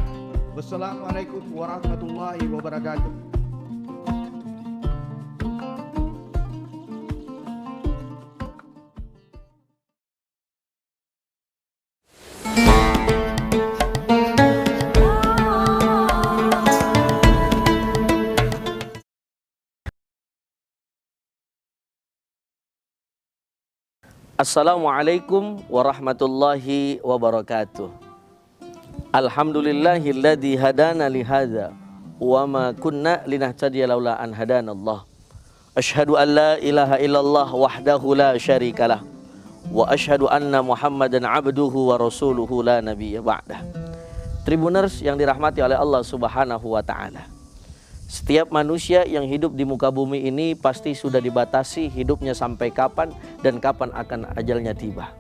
[SPEAKER 6] Wassalamualaikum warahmatullahi wabarakatuh.
[SPEAKER 10] Assalamualaikum warahmatullahi wabarakatuh. Alhamdulillahilladzi hadana lihadza wa ma kunna linahtadiya laula an hadanallah. Asyhadu an la ilaha illallah wahdahu la syarikalah wa asyhadu anna Muhammadan abduhu wa rasuluhu la nabiyya ba'dah. Tribuners yang dirahmati oleh Allah Subhanahu wa taala. Setiap manusia yang hidup di muka bumi ini pasti sudah dibatasi hidupnya sampai kapan dan kapan akan ajalnya tiba.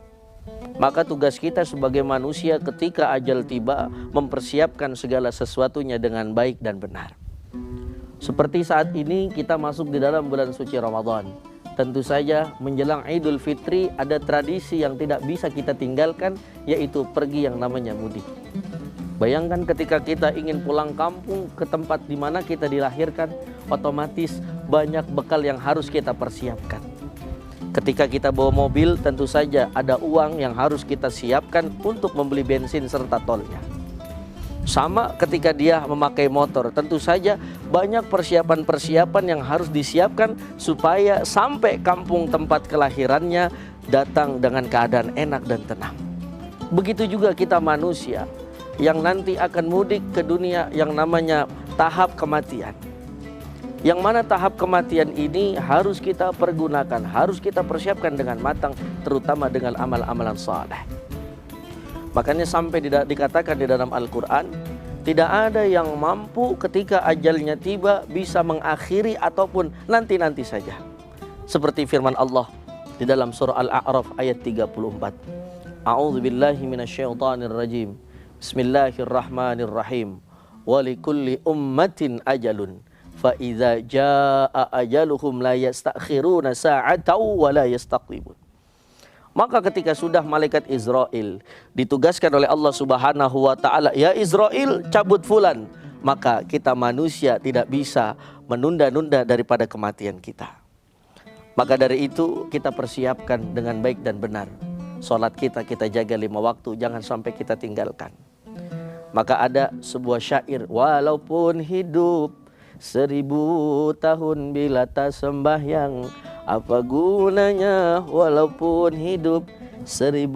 [SPEAKER 10] Maka tugas kita sebagai manusia ketika ajal tiba mempersiapkan segala sesuatunya dengan baik dan benar. Seperti saat ini kita masuk di dalam bulan suci Ramadan. Tentu saja menjelang Idul Fitri ada tradisi yang tidak bisa kita tinggalkan, yaitu pergi yang namanya mudik. Bayangkan ketika kita ingin pulang kampung ke tempat di mana kita dilahirkan, otomatis banyak bekal yang harus kita persiapkan. Ketika kita bawa mobil, tentu saja ada uang yang harus kita siapkan untuk membeli bensin serta tolnya. Sama ketika dia memakai motor, tentu saja banyak persiapan-persiapan yang harus disiapkan supaya sampai kampung tempat kelahirannya datang dengan keadaan enak dan tenang. Begitu juga kita manusia yang nanti akan mudik ke dunia yang namanya tahap kematian. Yang mana tahap kematian ini harus kita pergunakan, harus kita persiapkan dengan matang, terutama dengan amal-amalan saleh. Makanya sampai dikatakan di dalam Al-Quran, tidak ada yang mampu ketika ajalnya tiba bisa mengakhiri ataupun nanti-nanti saja. Seperti firman Allah di dalam surah Al-A'raf ayat 34. A'udzubillahi minasyaitonirrajim. Bismillahirrahmanirrahim. Walikulli ummatin ajalun. Fa idza jaa ajaluhum la yastakhiruna sa'atan wa la yastaqdimun. Maka ketika sudah malaikat Israel ditugaskan oleh Allah Subhanahu wa taala, ya Israel cabut fulan, maka kita manusia tidak bisa menunda-nunda daripada kematian kita. Maka dari itu kita persiapkan dengan baik dan benar. Salat kita jaga 5 waktu, jangan sampai kita tinggalkan. Maka ada sebuah syair, walaupun hidup 1000 tahun bila tak sembahyang, apa gunanya walaupun hidup 1000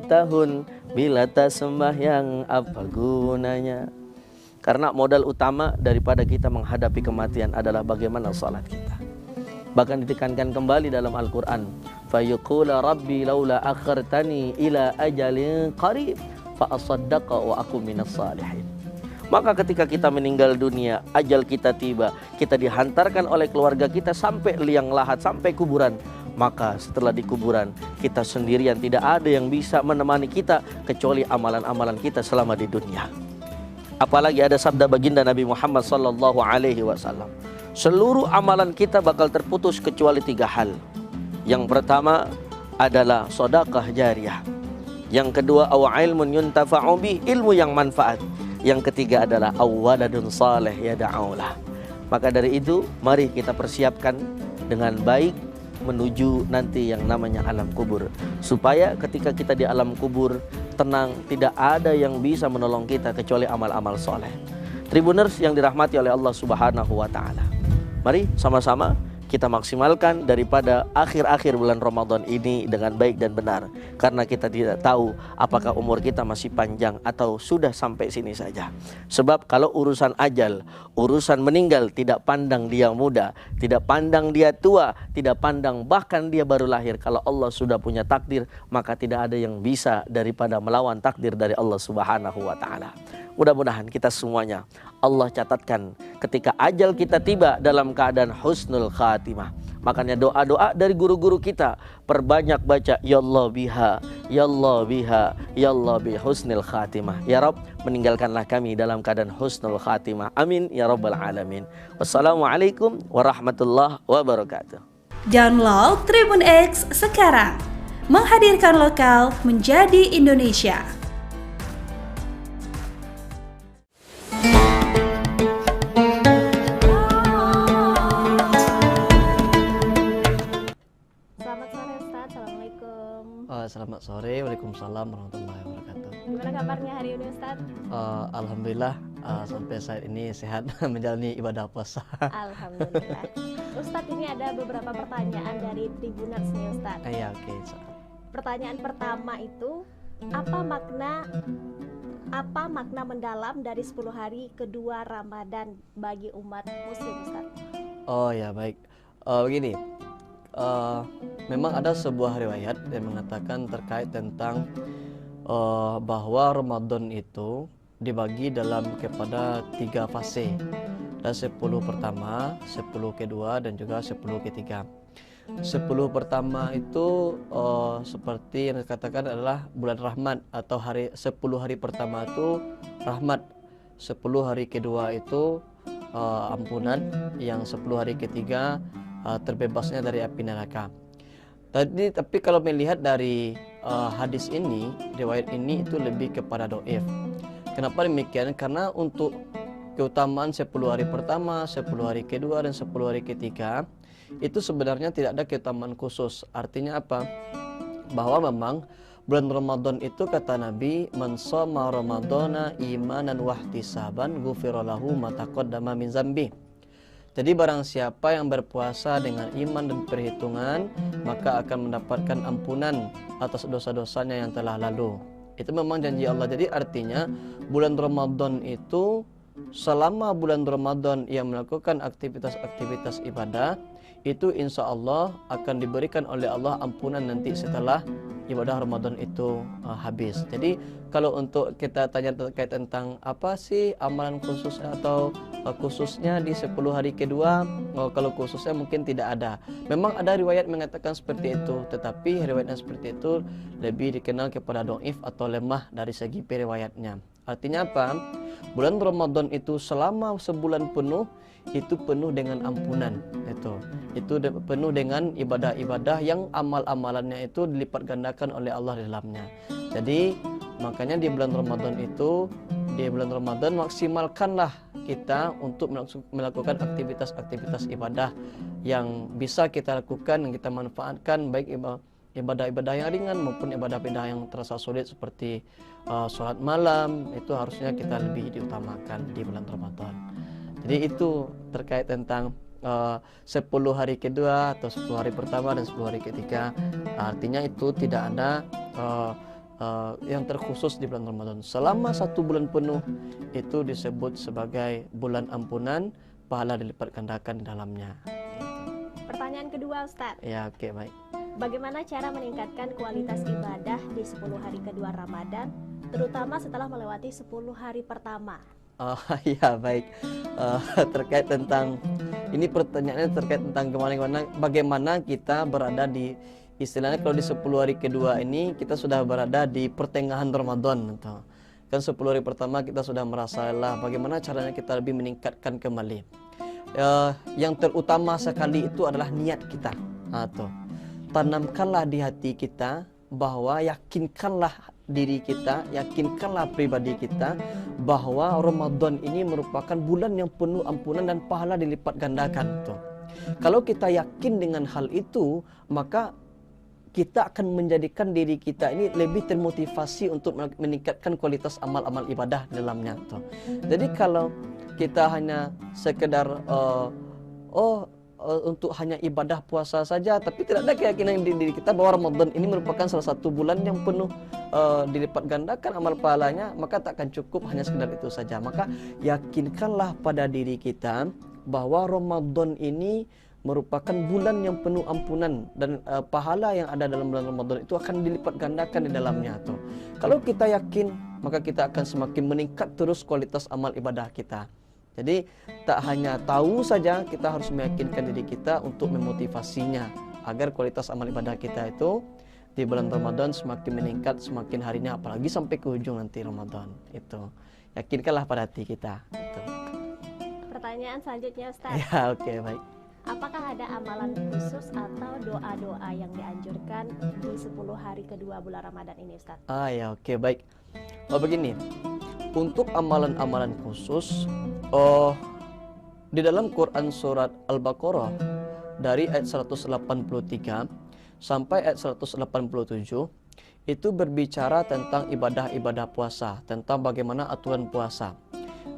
[SPEAKER 10] tahun bila tak sembahyang, apa gunanya. Karena modal utama daripada kita menghadapi kematian adalah bagaimana salat kita. Bahkan ditekankan kembali dalam Al-Quran, fayaqula rabbi laula akhartani ila ajalin qarib fa asaddaqa wa aku minas salihin. Maka ketika kita meninggal dunia, ajal kita tiba, kita dihantarkan oleh keluarga kita sampai liang lahat, sampai kuburan. Maka setelah di kuburan, kita sendirian, tidak ada yang bisa menemani kita kecuali amalan-amalan kita selama di dunia. Apalagi ada sabda baginda Nabi Muhammad SAW, seluruh amalan kita bakal terputus kecuali 3 hal. Yang pertama adalah sedekah jariyah. Yang kedua, aw ilmun yuntafa'u bi, ilmu yang manfaat. Yang ketiga adalah awaladun saleh yad'aulah. Maka dari itu, mari kita persiapkan dengan baik menuju nanti yang namanya alam kubur, supaya ketika kita di alam kubur tenang, tidak ada yang bisa menolong kita kecuali amal-amal soleh. Tribuners yang dirahmati oleh Allah Subhanahu wa Ta'ala, mari sama-sama kita maksimalkan daripada akhir-akhir bulan Ramadan ini dengan baik dan benar, karena kita tidak tahu apakah umur kita masih panjang atau sudah sampai sini saja. Sebab kalau urusan ajal, urusan meninggal, tidak pandang dia muda, tidak pandang dia tua, tidak pandang bahkan dia baru lahir. Kalau Allah sudah punya takdir, maka tidak ada yang bisa daripada melawan takdir dari Allah Subhanahu wa Ta'ala. Mudah-mudahan kita semuanya Allah catatkan ketika ajal kita tiba dalam keadaan husnul khatimah. Makanya doa-doa dari guru-guru kita, perbanyak baca ya Allah biha, ya Allah biha, ya Allah bi husnul khatimah. Ya Rabb, meninggalkanlah kami dalam keadaan husnul khatimah. Amin ya rabbal alamin. Wassalamualaikum warahmatullahi wabarakatuh.
[SPEAKER 11] Download Tribun X sekarang. Menghadirkan lokal menjadi Indonesia.
[SPEAKER 10] Selamat sore, waalaikumsalam warahmatullahi wabarakatuh.
[SPEAKER 12] Gimana kabarnya hari ini Ustaz?
[SPEAKER 10] Alhamdulillah sampai saat ini sehat menjalani ibadah puasa.
[SPEAKER 12] Alhamdulillah. Ustaz, ini ada beberapa pertanyaan dari Tribuners nih Ustaz.
[SPEAKER 10] Iya, oke.
[SPEAKER 12] Pertanyaan pertama itu, apa makna mendalam dari 10 hari kedua Ramadan bagi umat muslim Ustaz?
[SPEAKER 10] Oh ya, baik. Begini. Memang ada sebuah riwayat yang mengatakan terkait tentang bahwa Ramadan itu dibagi dalam kepada 3 fase. Ada 10 pertama, 10 kedua, dan juga 10 ketiga. 10 pertama itu seperti yang dikatakan adalah bulan rahmat, atau 10 hari pertama itu rahmat, 10 hari kedua itu ampunan, yang 10 hari ketiga terbebasnya dari api neraka. Tapi kalau melihat dari hadis ini, riwayat ini itu lebih kepada dhaif. Kenapa demikian? Karena untuk keutamaan 10 hari pertama, 10 hari kedua, dan 10 hari ketiga itu sebenarnya tidak ada keutamaan khusus. Artinya apa? Bahwa memang bulan Ramadan itu kata Nabi, man shoma ramadhana imanan wahtisaban ghufira lahu ma taqaddama min zambi. Jadi barang siapa yang berpuasa dengan iman dan perhitungan, maka akan mendapatkan ampunan atas dosa-dosanya yang telah lalu. Itu memang janji Allah. Jadi artinya bulan Ramadan itu, selama bulan Ramadan yang melakukan aktivitas-aktivitas ibadah, itu insya Allah akan diberikan oleh Allah ampunan nanti setelah ibadah Ramadan itu habis. Jadi kalau untuk kita tanya terkait tentang apa sih amalan khususnya atau khususnya di 10 hari kedua, kalau khususnya mungkin tidak ada. Memang ada riwayat mengatakan seperti itu, tetapi riwayatnya seperti itu lebih dikenal kepada dhaif atau lemah dari segi periwayatnya. Artinya apa? Bulan Ramadan itu selama sebulan penuh itu penuh dengan ampunan, itu penuh dengan ibadah-ibadah yang amal-amalannya itu dilipat gandakan oleh Allah di dalamnya. Jadi makanya di bulan Ramadan itu, di bulan Ramadan maksimalkanlah kita untuk melakukan aktivitas-aktivitas ibadah yang bisa kita lakukan, yang kita manfaatkan, baik ibadah-ibadah yang ringan maupun ibadah-ibadah yang terasa sulit seperti sholat malam. Itu harusnya kita lebih diutamakan di bulan Ramadan. Jadi itu terkait tentang 10 hari kedua atau 10 hari pertama dan 10 hari ketiga. Artinya itu tidak ada yang terkhusus di bulan Ramadan. Selama 1 bulan penuh itu disebut sebagai bulan ampunan, pahala dilipat gandakan di dalamnya.
[SPEAKER 12] Pertanyaan kedua Ustaz.
[SPEAKER 10] Ya, oke, baik.
[SPEAKER 12] Bagaimana cara meningkatkan kualitas ibadah di 10 hari kedua Ramadan, terutama setelah melewati 10 hari pertama?
[SPEAKER 10] Ya baik. Terkait tentang ini pertanyaannya terkait tentang bagaimana kita berada di istilahnya kalau di 10 hari kedua ini kita sudah berada di pertengahan Ramadan atau kan 10 hari pertama kita sudah merasa lelah, bagaimana caranya kita lebih meningkatkan kembali. Yang terutama sekali itu adalah niat kita atau tanamkanlah di hati kita bahwa yakinkanlah diri kita, yakinkanlah pribadi kita bahwa Ramadan ini merupakan bulan yang penuh ampunan dan pahala dilipat gandakan tuh. Kalau kita yakin dengan hal itu, maka kita akan menjadikan diri kita ini lebih termotivasi untuk meningkatkan kualitas amal-amal ibadah dalamnya tuh. Jadi kalau kita hanya sekedar untuk hanya ibadah puasa saja, tapi tidak ada keyakinan di diri kita bahwa Ramadan ini merupakan salah satu bulan yang penuh dilipat gandakan amal pahalanya, maka tak akan cukup hanya sekedar itu saja. Maka yakinkanlah pada diri kita bahwa Ramadan ini merupakan bulan yang penuh ampunan dan pahala yang ada dalam bulan Ramadan itu akan dilipat gandakan di dalamnya tuh. Kalau kita yakin, maka kita akan semakin meningkat terus kualitas amal ibadah kita. Jadi tak hanya tahu saja, kita harus meyakinkan diri kita untuk memotivasinya agar kualitas amal ibadah kita itu di bulan Ramadan semakin meningkat semakin harinya, apalagi sampai ke ujung nanti Ramadan itu. Yakinkanlah pada hati kita. Itu.
[SPEAKER 12] Pertanyaan selanjutnya, Ustaz.
[SPEAKER 10] Ya, oke, baik.
[SPEAKER 12] Apakah ada amalan khusus atau doa-doa yang dianjurkan di 10 hari kedua bulan Ramadan ini, Ustaz?
[SPEAKER 10] Ya, oke, baik. Begini, untuk amalan-amalan khusus, di dalam Quran surat Al-Baqarah dari ayat 183 sampai ayat 187 itu berbicara tentang ibadah-ibadah puasa, tentang bagaimana aturan puasa.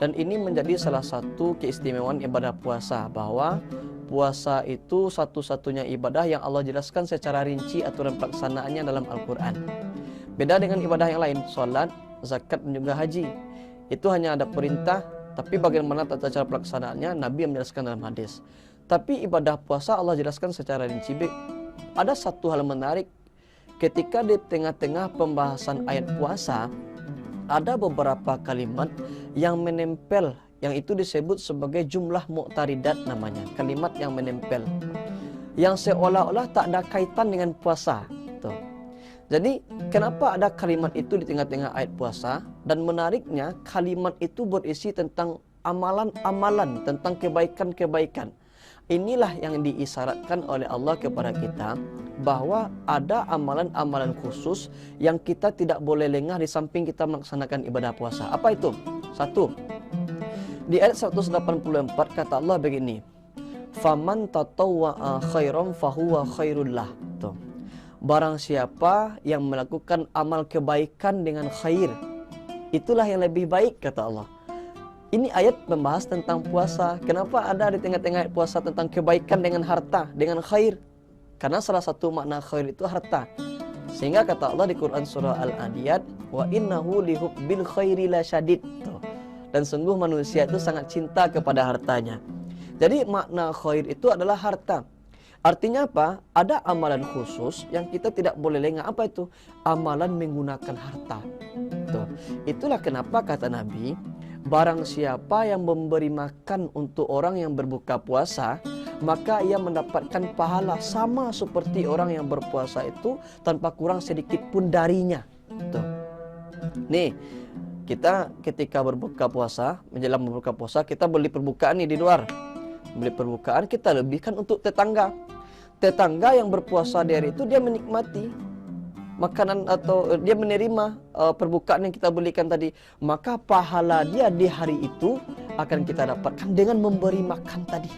[SPEAKER 10] Dan ini menjadi salah satu keistimewaan ibadah puasa, bahwa puasa itu satu-satunya ibadah yang Allah jelaskan secara rinci aturan pelaksanaannya dalam Al-Quran. Beda dengan ibadah yang lain, sholat, zakat, dan juga haji. Itu hanya ada perintah, tapi bagaimana tata cara pelaksanaannya Nabi yang menjelaskan dalam hadis. Tapi ibadah puasa Allah jelaskan secara rinci. Ada satu hal menarik, ketika di tengah-tengah pembahasan ayat puasa, ada beberapa kalimat yang menempel, yang itu disebut sebagai jumlah mu'taridat namanya, kalimat yang menempel, yang seolah-olah tak ada kaitan dengan puasa tuh. Jadi kenapa ada kalimat itu di tengah-tengah ayat puasa? Dan menariknya kalimat itu berisi tentang amalan-amalan, tentang kebaikan-kebaikan. Inilah yang diisyaratkan oleh Allah kepada kita, bahwa ada amalan-amalan khusus yang kita tidak boleh lengah di samping kita melaksanakan ibadah puasa. Apa itu? Satu, di ayat 184 kata Allah begini, faman tatawwa'a khairan fahuwa khairullah. Tuh. Barang siapa yang melakukan amal kebaikan dengan khair, itulah yang lebih baik, kata Allah. Ini ayat membahas tentang puasa. Kenapa ada di tengah-tengah ayat puasa tentang kebaikan dengan harta, dengan khair? Karena salah satu makna khair itu harta. Sehingga kata Allah di Quran surah Al-Adiyat, wa innahu lihubbil khairi lasyadid. Dan sungguh manusia itu sangat cinta kepada hartanya. Jadi makna khair itu adalah harta. Artinya apa? Ada amalan khusus yang kita tidak boleh lengah. Apa itu? Amalan menggunakan harta. Tuh. Itulah kenapa kata Nabi, barang siapa yang memberi makan untuk orang yang berbuka puasa, maka ia mendapatkan pahala sama seperti orang yang berpuasa itu tanpa kurang sedikit pun darinya. Tuh. Nih, kita ketika berbuka puasa, menjelang berbuka puasa, kita beli perbukaan nih di luar. Beli perbukaan, kita lebihkan untuk tetangga. Tetangga yang berpuasa di hari itu, dia menikmati makanan atau dia menerima perbukaan yang kita belikan tadi. Maka pahala dia di hari itu akan kita dapatkan dengan memberi makan tadi.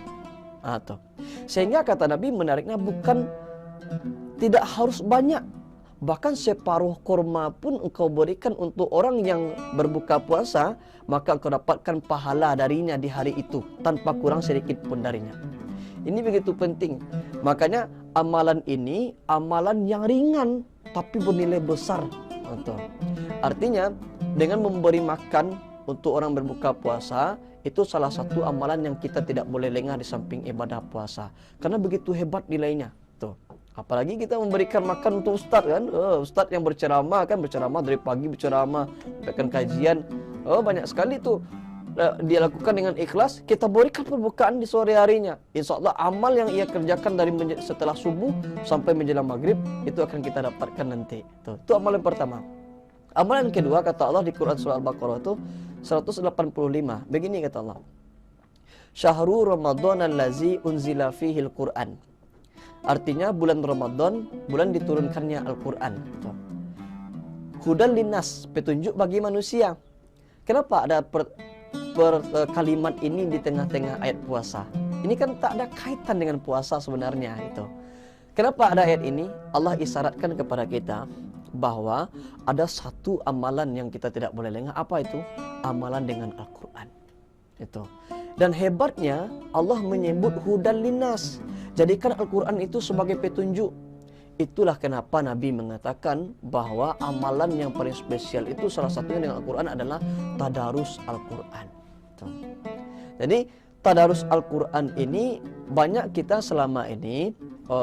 [SPEAKER 10] Sehingga kata Nabi menariknya bukan tidak harus banyak. Bahkan separuh kurma pun engkau berikan untuk orang yang berbuka puasa, maka engkau dapatkan pahala darinya di hari itu tanpa kurang sedikit pun darinya. Ini begitu penting. Makanya amalan ini amalan yang ringan tapi bernilai besar. Artinya dengan memberi makan untuk orang berbuka puasa itu salah satu amalan yang kita tidak boleh lengah di samping ibadah puasa. Karena begitu hebat nilainya. Tuh. Apalagi kita memberikan makan untuk ustadz kan, ustadz yang berceramah kan, berceramah dari pagi berceramah, memberikan kajian, banyak sekali tuh dia lakukan dengan ikhlas, kita berikan perbukaan di sore harinya. Insya Allah amal yang ia kerjakan dari setelah subuh sampai menjelang maghrib itu akan kita dapatkan nanti. Itu amalan pertama. Amalan kedua kata Allah di Quran surah Al-Baqarah itu 185. Begini kata Allah. Syahrul Ramadan allazi unzila fihil Quran. Artinya bulan Ramadan, bulan diturunkannya Al-Quran. Hudan linnas, petunjuk bagi manusia. Kenapa ada kalimat ini di tengah-tengah ayat puasa? Ini kan tak ada kaitan dengan puasa sebenarnya itu. Kenapa ada ayat ini? Allah isyaratkan kepada kita bahwa ada satu amalan yang kita tidak boleh lengah. Apa itu? Amalan dengan Al-Quran. Itu. Dan hebatnya Allah menyebut hudan linnas. Jadikan Al-Quran itu sebagai petunjuk. Itulah kenapa Nabi mengatakan bahwa amalan yang paling spesial itu salah satunya dengan Al-Quran adalah tadarus Al-Quran. Jadi tadarus Al-Quran ini banyak kita selama ini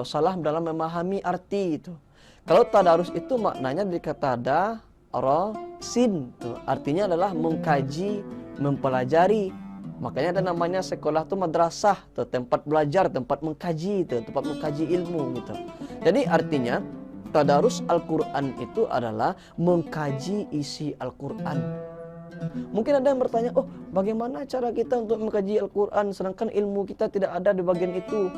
[SPEAKER 10] salah dalam memahami arti itu. Kalau tadarus itu maknanya dari kata sin, artinya adalah mengkaji, mempelajari. Makanya ada namanya sekolah itu madrasah, tempat belajar, tempat mengkaji, tempat mengkaji ilmu gitu. Jadi artinya tadarus Al-Quran itu adalah mengkaji isi Al-Quran. Mungkin ada yang bertanya, oh bagaimana cara kita untuk mengkaji Al-Quran sedangkan ilmu kita tidak ada di bagian itu?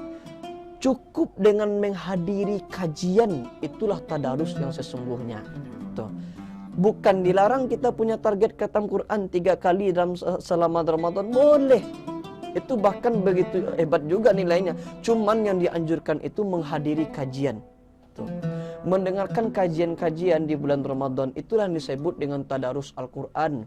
[SPEAKER 10] Cukup dengan menghadiri kajian, itulah tadarus yang sesungguhnya. Tuh. Bukan dilarang kita punya target khatam Quran 3 kali dalam selama Ramadan, boleh. Itu bahkan begitu hebat juga nilainya. Cuman yang dianjurkan itu menghadiri kajian. Tuh. Mendengarkan kajian-kajian di bulan Ramadan, itulah yang disebut dengan tadarus Al-Quran.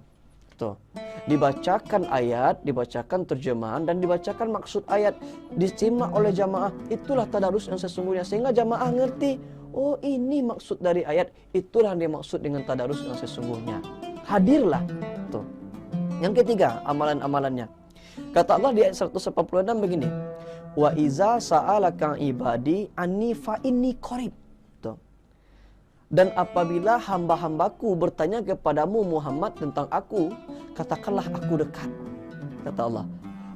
[SPEAKER 10] Tuh. Dibacakan ayat, dibacakan terjemahan, dan dibacakan maksud ayat. Disimak oleh jamaah, itulah tadarus yang sesungguhnya. Sehingga jamaah ngerti, oh ini maksud dari ayat, itulah yang dimaksud dengan tadarus yang sesungguhnya. Hadirlah. Tuh. Yang ketiga, amalan-amalannya. Kata Allah di ayat 186 begini. Wa iza sa'alaka ibadi anni fa inni qarib. Tuh. Dan apabila hamba-hambaku bertanya kepadamu Muhammad tentang aku, katakanlah aku dekat. Kata Allah.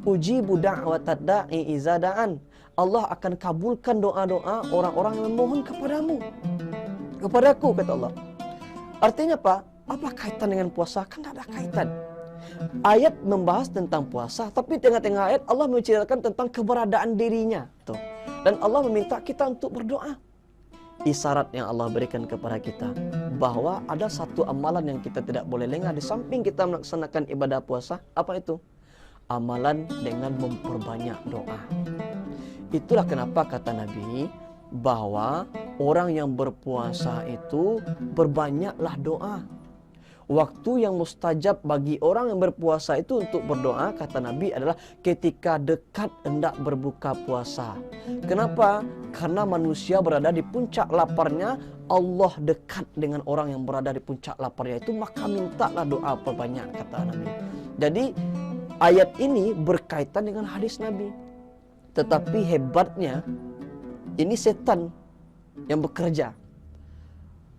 [SPEAKER 10] Ujibu da'watad da'i iza da'an. Allah akan kabulkan doa-doa orang-orang yang memohon kepadamu. Kepadaku, kata Allah. Artinya apa? Apa kaitan dengan puasa? Kan tidak ada kaitan. Ayat membahas tentang puasa, tapi tengah-tengah ayat Allah menceritakan tentang keberadaan dirinya. Tuh. Dan Allah meminta kita untuk berdoa. Isyarat yang Allah berikan kepada kita bahwa ada satu amalan yang kita tidak boleh lengah di samping kita melaksanakan ibadah puasa. Apa itu? Amalan dengan memperbanyak doa. Itulah kenapa kata Nabi bahwa orang yang berpuasa itu berbanyaklah doa. Waktu yang mustajab bagi orang yang berpuasa itu untuk berdoa, kata Nabi, adalah ketika dekat hendak berbuka puasa. Kenapa? Karena manusia berada di puncak laparnya, Allah dekat dengan orang yang berada di puncak laparnya itu, maka mintalah doa perbanyak, kata Nabi. Jadi ayat ini berkaitan dengan hadis Nabi. Tetapi hebatnya, ini setan yang bekerja.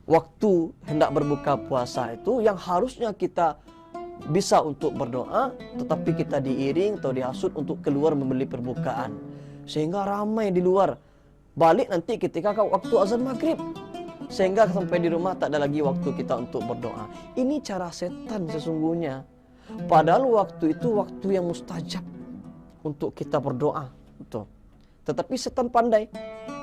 [SPEAKER 10] Waktu hendak berbuka puasa itu yang harusnya kita bisa untuk berdoa, tetapi kita diiring atau dihasut untuk keluar membeli perbukaan. Sehingga ramai di luar. Balik nanti ketika waktu azan maghrib. Sehingga sampai di rumah tak ada lagi waktu kita untuk berdoa. Ini cara setan sesungguhnya. Padahal waktu itu waktu yang mustajab untuk kita berdoa. Betul. Tetapi setan pandai.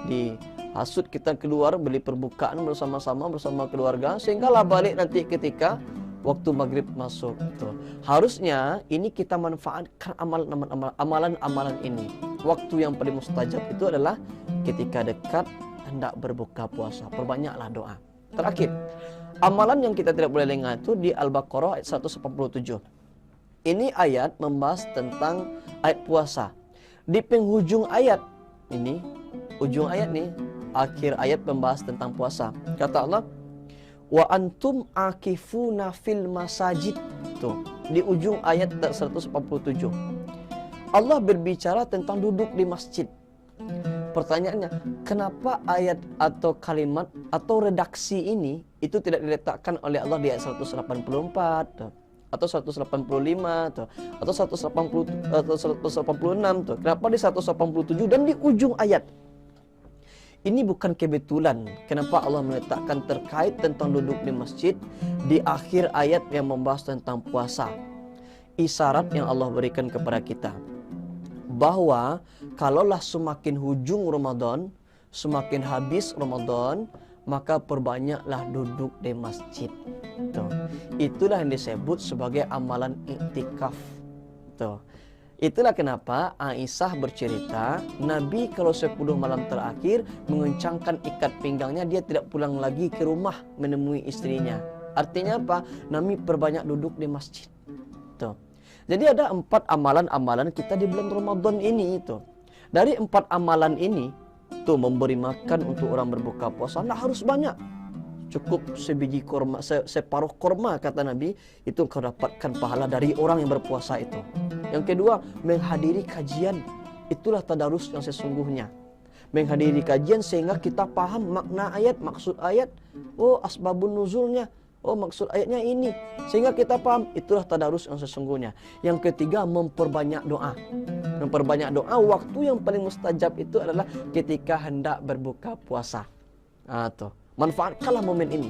[SPEAKER 10] Dihasut kita keluar beli perbukaan bersama-sama bersama keluarga, sehinggalah balik nanti ketika waktu maghrib masuk. Tuh. Harusnya ini kita manfaatkan amalan-amalan ini. Waktu yang paling mustajab itu adalah ketika dekat hendak berbuka puasa. Perbanyaklah doa. Terakhir, amalan yang kita tidak boleh lengah itu di Al-Baqarah ayat 187. Ini ayat membahas tentang ayat puasa. Di penghujung ayat ini, ujung ayat nih, akhir ayat membahas tentang puasa. Kata Allah, wa antum akifuna fil masajid. Tuh, di ujung ayat 147. Allah berbicara tentang duduk di masjid. Pertanyaannya, kenapa ayat atau kalimat atau redaksi ini itu tidak diletakkan oleh Allah di ayat 184 atau 185 tuh, atau 180 atau 186 tuh. Kenapa di 187 dan di ujung ayat? Ini bukan kebetulan. Kenapa Allah meletakkan terkait tentang duduk di masjid di akhir ayat yang membahas tentang puasa. Isyarat yang Allah berikan kepada kita bahwa kalaulah semakin hujung Ramadan, semakin habis Ramadan, maka perbanyaklah duduk di masjid. Tuh. Itulah yang disebut sebagai amalan iktikaf. Tuh. Itulah kenapa Aisyah bercerita, Nabi kalau 10 malam terakhir mengencangkan ikat pinggangnya, dia tidak pulang lagi ke rumah menemui istrinya. Artinya apa? Nabi perbanyak duduk di masjid. Tuh. Jadi ada 4 amalan-amalan kita di bulan Ramadan ini itu. Dari 4 amalan ini, tuh memberi makan untuk orang berbuka puasa, nah harus banyak. Cukup sebiji korma, separuh korma kata Nabi, itu kau dapatkan pahala dari orang yang berpuasa itu. Yang kedua, menghadiri kajian, itulah tadarus yang sesungguhnya. Menghadiri kajian sehingga kita paham makna ayat, maksud ayat, oh asbabun nuzulnya, oh maksud ayatnya ini, sehingga kita paham, itulah tadarus yang sesungguhnya. Yang ketiga, memperbanyak doa. Memperbanyak doa, waktu yang paling mustajab itu adalah ketika hendak berbuka puasa. Tuh. Manfaatkanlah momen ini.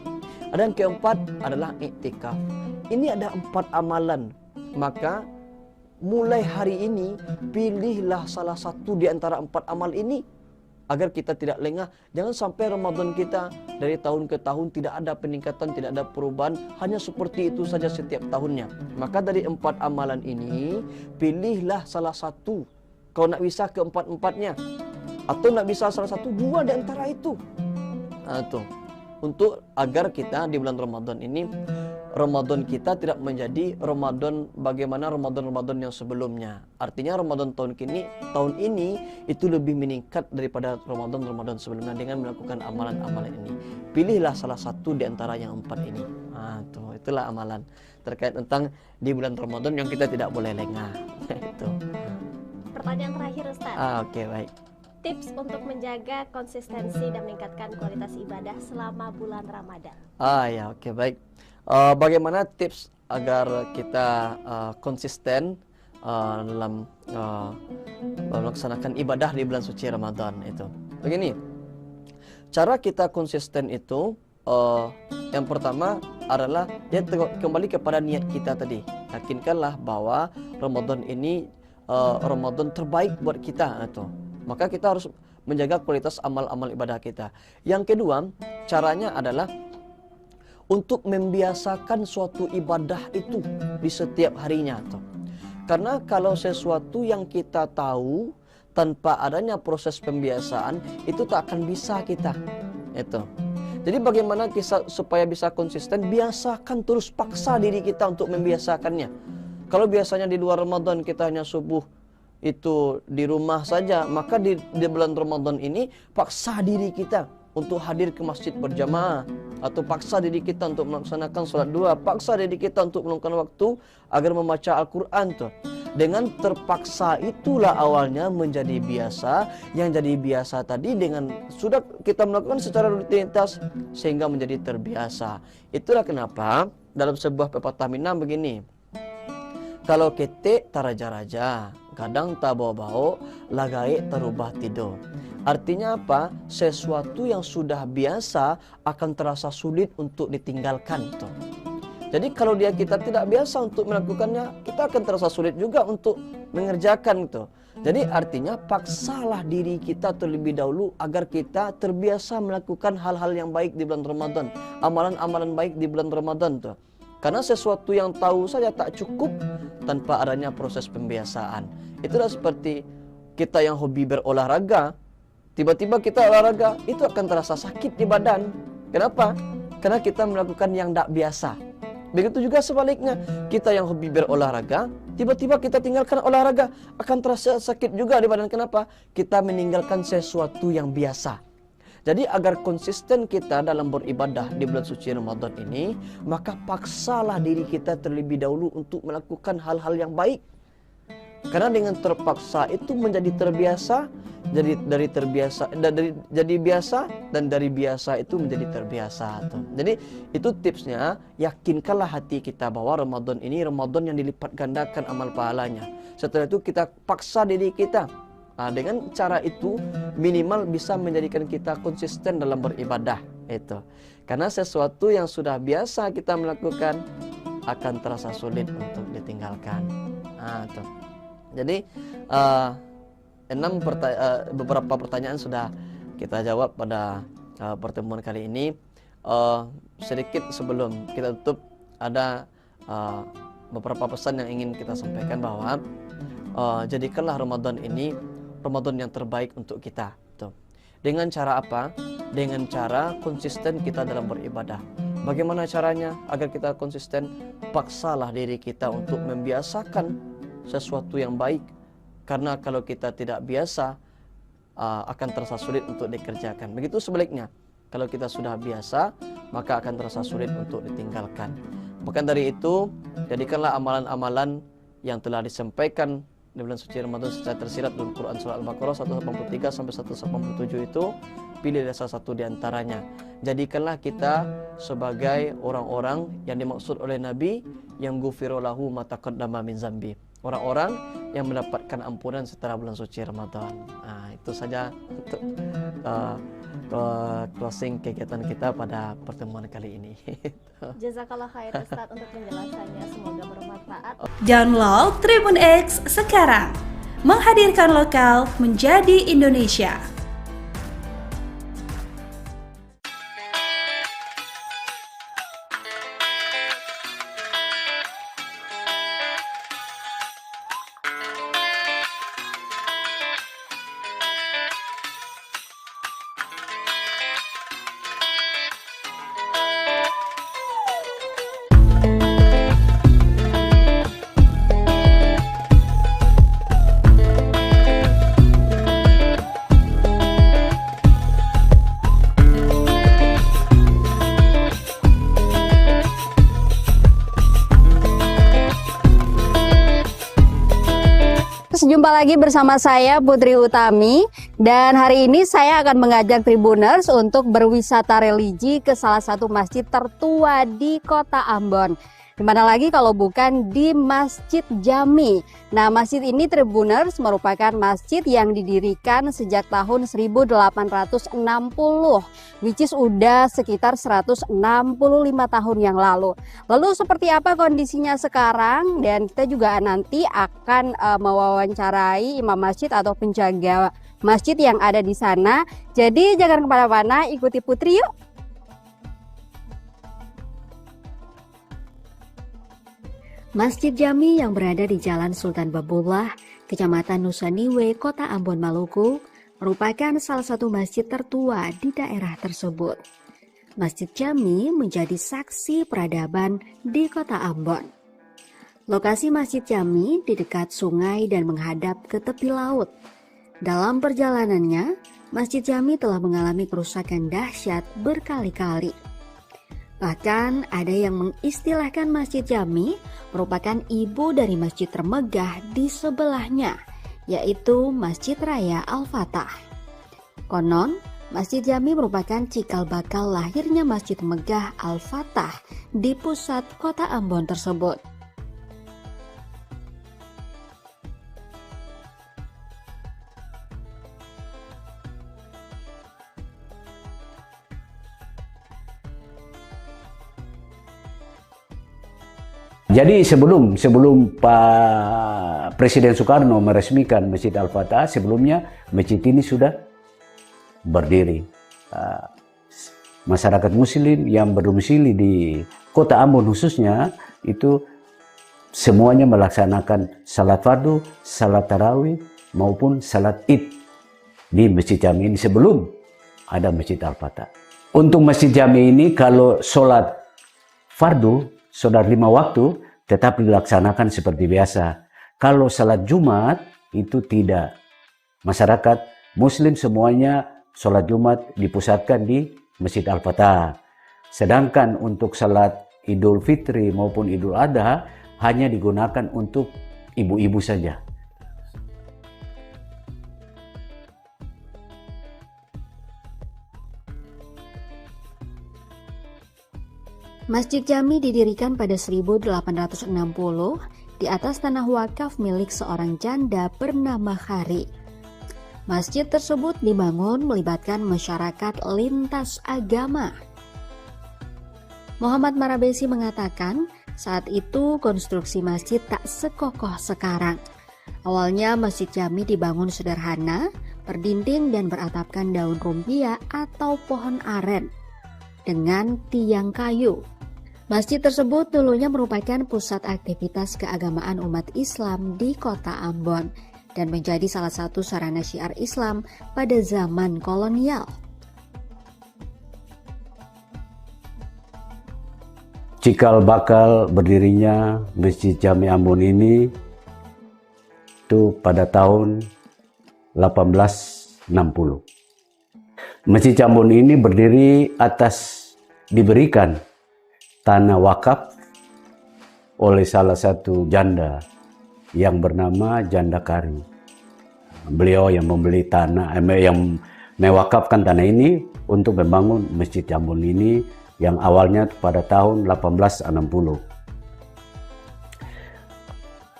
[SPEAKER 10] Ada yang keempat adalah iktikaf. Ini ada 4 amalan. Maka mulai hari ini pilihlah salah satu di antara 4 amal ini agar kita tidak lengah. Jangan sampai Ramadan kita dari tahun ke tahun tidak ada peningkatan, tidak ada perubahan, hanya seperti itu saja setiap tahunnya. Maka dari 4 amalan ini pilihlah salah satu. Kau nak bisa keempat-empatnya, atau nak bisa salah satu, 2 di antara itu. Tuh. Untuk agar kita di bulan Ramadan ini, Ramadan kita tidak menjadi Ramadan bagaimana Ramadan yang sebelumnya. Artinya Ramadan tahun ini itu lebih meningkat daripada Ramadan sebelumnya dengan melakukan amalan-amalan ini. Pilihlah salah satu di antara yang 4 ini. Tuh, itulah amalan terkait tentang di bulan Ramadan yang kita tidak boleh lengah. Itu.
[SPEAKER 12] Pertanyaan terakhir Ustaz.
[SPEAKER 10] Oke, baik.
[SPEAKER 12] Tips untuk menjaga konsistensi dan meningkatkan kualitas ibadah selama bulan Ramadan.
[SPEAKER 10] Ya, oke, baik. Bagaimana tips agar kita konsisten dalam melaksanakan ibadah di bulan suci Ramadan itu? Begini, cara kita konsisten itu yang pertama adalah ya kembali kepada niat kita tadi. Yakinkanlah bahwa Ramadan ini Ramadan terbaik buat kita itu. Maka kita harus menjaga kualitas amal-amal ibadah kita. Yang kedua, caranya adalah untuk membiasakan suatu ibadah itu di setiap harinya. Karena kalau sesuatu yang kita tahu tanpa adanya proses pembiasaan, itu tak akan bisa kita. Itu. Jadi bagaimana kita supaya bisa konsisten? Biasakan terus, paksa diri kita untuk membiasakannya. Kalau biasanya di luar Ramadan kita hanya subuh itu di rumah saja, maka di bulan Ramadan ini paksa diri kita untuk hadir ke masjid berjamaah, atau paksa diri kita untuk melaksanakan sholat 2, paksa diri kita untuk meluangkan waktu agar membaca Al-Quran tuh. Dengan terpaksa itulah awalnya menjadi biasa, yang jadi biasa tadi dengan sudah kita melakukan secara rutinitas sehingga menjadi terbiasa. Itulah kenapa dalam sebuah pepatah Minang begini, kalau ketik taraja-raja, kadang tak bawa-bawa, lagai terubah tidur. Artinya apa? Sesuatu yang sudah biasa akan terasa sulit untuk ditinggalkan tuh. Jadi kalau kita tidak biasa untuk melakukannya, kita akan terasa sulit juga untuk mengerjakan itu. Jadi artinya paksalah diri kita terlebih dahulu agar kita terbiasa melakukan hal-hal yang baik di bulan Ramadan, amalan-amalan baik di bulan Ramadan tuh. Karena sesuatu yang tahu saja tak cukup tanpa adanya proses pembiasaan. Itulah seperti kita yang hobi berolahraga, tiba-tiba kita olahraga, itu akan terasa sakit di badan. Kenapa? Karena kita melakukan yang tak biasa. Begitu juga sebaliknya, kita yang hobi berolahraga, tiba-tiba kita tinggalkan olahraga, akan terasa sakit juga di badan. Kenapa? Kita meninggalkan sesuatu yang biasa. Jadi agar konsisten kita dalam beribadah di bulan suci Ramadan ini, maka paksalah diri kita terlebih dahulu untuk melakukan hal-hal yang baik. Karena dengan terpaksa itu menjadi terbiasa, dari terbiasa, jadi biasa, dan dari biasa itu menjadi terbiasa tuh. Jadi itu tipsnya, yakinkanlah hati kita bahwa Ramadan ini Ramadan yang dilipat gandakan amal pahalanya. Setelah itu kita paksa diri kita. Dengan cara itu minimal bisa menjadikan kita konsisten dalam beribadah itu. Karena sesuatu yang sudah biasa kita melakukan akan terasa sulit untuk ditinggalkan. Tuh. Jadi beberapa pertanyaan sudah kita jawab pada pertemuan kali ini. Sedikit sebelum kita tutup, ada beberapa pesan yang ingin kita sampaikan bahwa jadikanlah Ramadan ini Ramadan yang terbaik untuk kita. Tuh. Dengan cara apa? Dengan cara konsisten kita dalam beribadah. Bagaimana caranya agar kita konsisten? Paksalah diri kita untuk membiasakan sesuatu yang baik. Karena kalau kita tidak biasa, akan terasa sulit untuk dikerjakan. Begitu sebaliknya, kalau kita sudah biasa, maka akan terasa sulit untuk ditinggalkan. Bukan dari itu, jadikanlah amalan-amalan yang telah disampaikan di bulan suci Ramadan secara tersirat dalam Quran Surah Al-Baqarah 183 sampai 187 itu, pilih salah satu di antaranya. Jadikanlah kita sebagai orang-orang yang dimaksud oleh Nabi, yang ghufira lahu ma taqaddama min zambi. Orang-orang yang mendapatkan ampunan setelah bulan suci Ramadan. Itu saja untuk closing kegiatan kita pada pertemuan kali ini.
[SPEAKER 12] Jazakallah khair Ustaz untuk penjelasannya, semoga bermanfaat.
[SPEAKER 11] Download Tribun X sekarang, menghadirkan lokal menjadi Indonesia.
[SPEAKER 13] Jumpa lagi bersama saya Putri Utami, dan hari ini saya akan mengajak Tribuners untuk berwisata religi ke salah satu masjid tertua di Kota Ambon. Dimana lagi kalau bukan di Masjid Jami. Nah, masjid ini Tribuners merupakan masjid yang didirikan sejak tahun 1860, which is udah sekitar 165 tahun yang lalu. Lalu seperti apa kondisinya sekarang? Dan kita juga nanti akan mewawancarai imam masjid atau penjaga masjid yang ada di sana. Jadi jangan kemana-mana, ikuti Putri yuk. Masjid Jami yang berada di Jalan Sultan Babullah, Kecamatan Nusaniwe, Kota Ambon, Maluku, merupakan salah satu masjid tertua di daerah tersebut. Masjid Jami menjadi saksi peradaban di Kota Ambon. Lokasi Masjid Jami di dekat sungai dan menghadap ke tepi laut. Dalam perjalanannya, Masjid Jami telah mengalami kerusakan dahsyat berkali-kali. Bahkan ada yang mengistilahkan Masjid Jami merupakan ibu dari masjid termegah di sebelahnya, yaitu Masjid Raya Al-Fatah. Konon, Masjid Jami merupakan cikal bakal lahirnya Masjid Megah Al-Fatah di pusat Kota Ambon tersebut.
[SPEAKER 14] Jadi sebelum Pak Presiden Soekarno meresmikan Masjid Al-Fatah, sebelumnya masjid ini sudah berdiri. Masyarakat Muslim yang berdomisili di Kota Ambon khususnya itu semuanya melaksanakan salat fardu, salat tarawih maupun salat id di Masjid Jami ini sebelum ada Masjid Al-Fatah. Untuk Masjid Jami ini kalau salat fardu, salat 5 waktu tetap dilaksanakan seperti biasa. Kalau salat Jumat itu tidak. Masyarakat Muslim semuanya salat Jumat dipusatkan di Masjid Al-Fatah. Sedangkan untuk salat Idul Fitri maupun Idul Adha hanya digunakan untuk ibu-ibu saja.
[SPEAKER 13] Masjid Jami didirikan pada 1860 di atas tanah wakaf milik seorang janda bernama Khari. Masjid tersebut dibangun melibatkan masyarakat lintas agama. Muhammad Marabesi mengatakan, saat itu konstruksi masjid tak sekokoh sekarang. Awalnya Masjid Jami dibangun sederhana, berdinding dan beratapkan daun rumbia atau pohon aren dengan tiang kayu. Masjid tersebut dulunya merupakan pusat aktivitas keagamaan umat Islam di kota Ambon dan menjadi salah satu sarana syiar Islam pada zaman kolonial.
[SPEAKER 14] Cikal bakal berdirinya Masjid Jami Ambon ini itu pada tahun 1860. Masjid Ambon ini berdiri atas diberikan tanah wakaf oleh salah satu janda yang bernama Janda Kari. Beliau yang membeli tanah, yang mewakafkan tanah ini untuk membangun Masjid Ambon ini yang awalnya pada tahun 1860.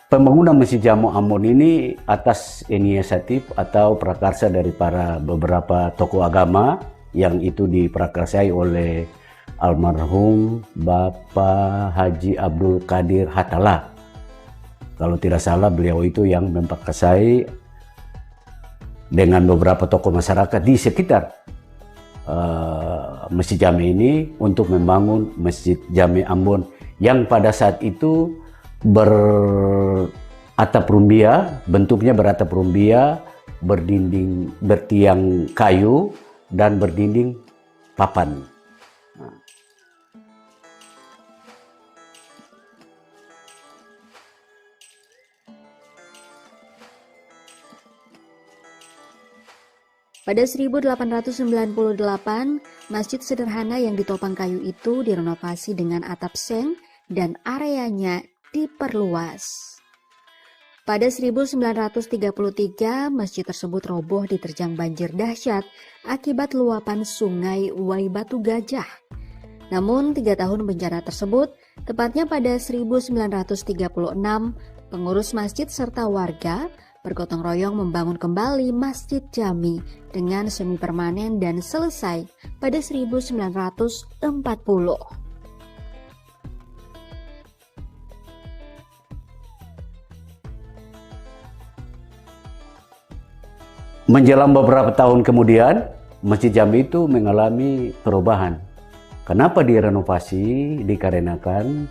[SPEAKER 14] Pembangunan Masjid Jami Ambon ini atas inisiatif atau prakarsa dari para beberapa tokoh agama yang itu diprakarsai oleh almarhum Bapak Haji Abdul Qadir Hatala. Kalau tidak salah beliau itu yang memprakarsai dengan beberapa tokoh masyarakat di sekitar Masjid Jami ini untuk membangun Masjid Jami Ambon yang pada saat itu beratap rumbia, bentuknya beratap rumbia, berdinding bertiang kayu dan berdinding papan.
[SPEAKER 13] Pada 1898, masjid sederhana yang ditopang kayu itu direnovasi dengan atap seng dan areanya diperluas. Pada 1933, masjid tersebut roboh diterjang banjir dahsyat akibat luapan sungai Wai Batu Gajah. Namun 3 tahun bencana tersebut, tepatnya pada 1936, pengurus masjid serta warga bergotong royong membangun kembali Masjid Jami dengan semi permanen dan selesai pada 1940.
[SPEAKER 14] Menjelang beberapa tahun kemudian, Masjid Jami itu mengalami perubahan. Kenapa direnovasi? Dikarenakan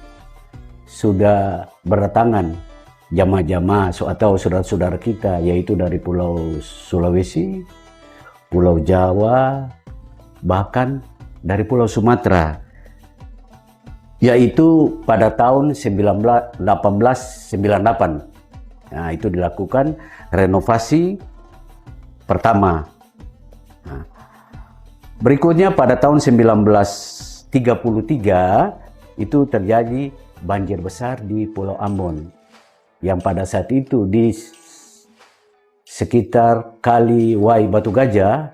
[SPEAKER 14] sudah berdatangan jamaah-jamaah atau saudara-saudara kita, yaitu dari Pulau Sulawesi, Pulau Jawa, bahkan dari Pulau Sumatera, yaitu pada tahun 1898. Nah, itu dilakukan renovasi pertama. Nah, berikutnya pada tahun 1933 itu terjadi banjir besar di Pulau Ambon, yang pada saat itu di sekitar Kali Wai Batu Gajah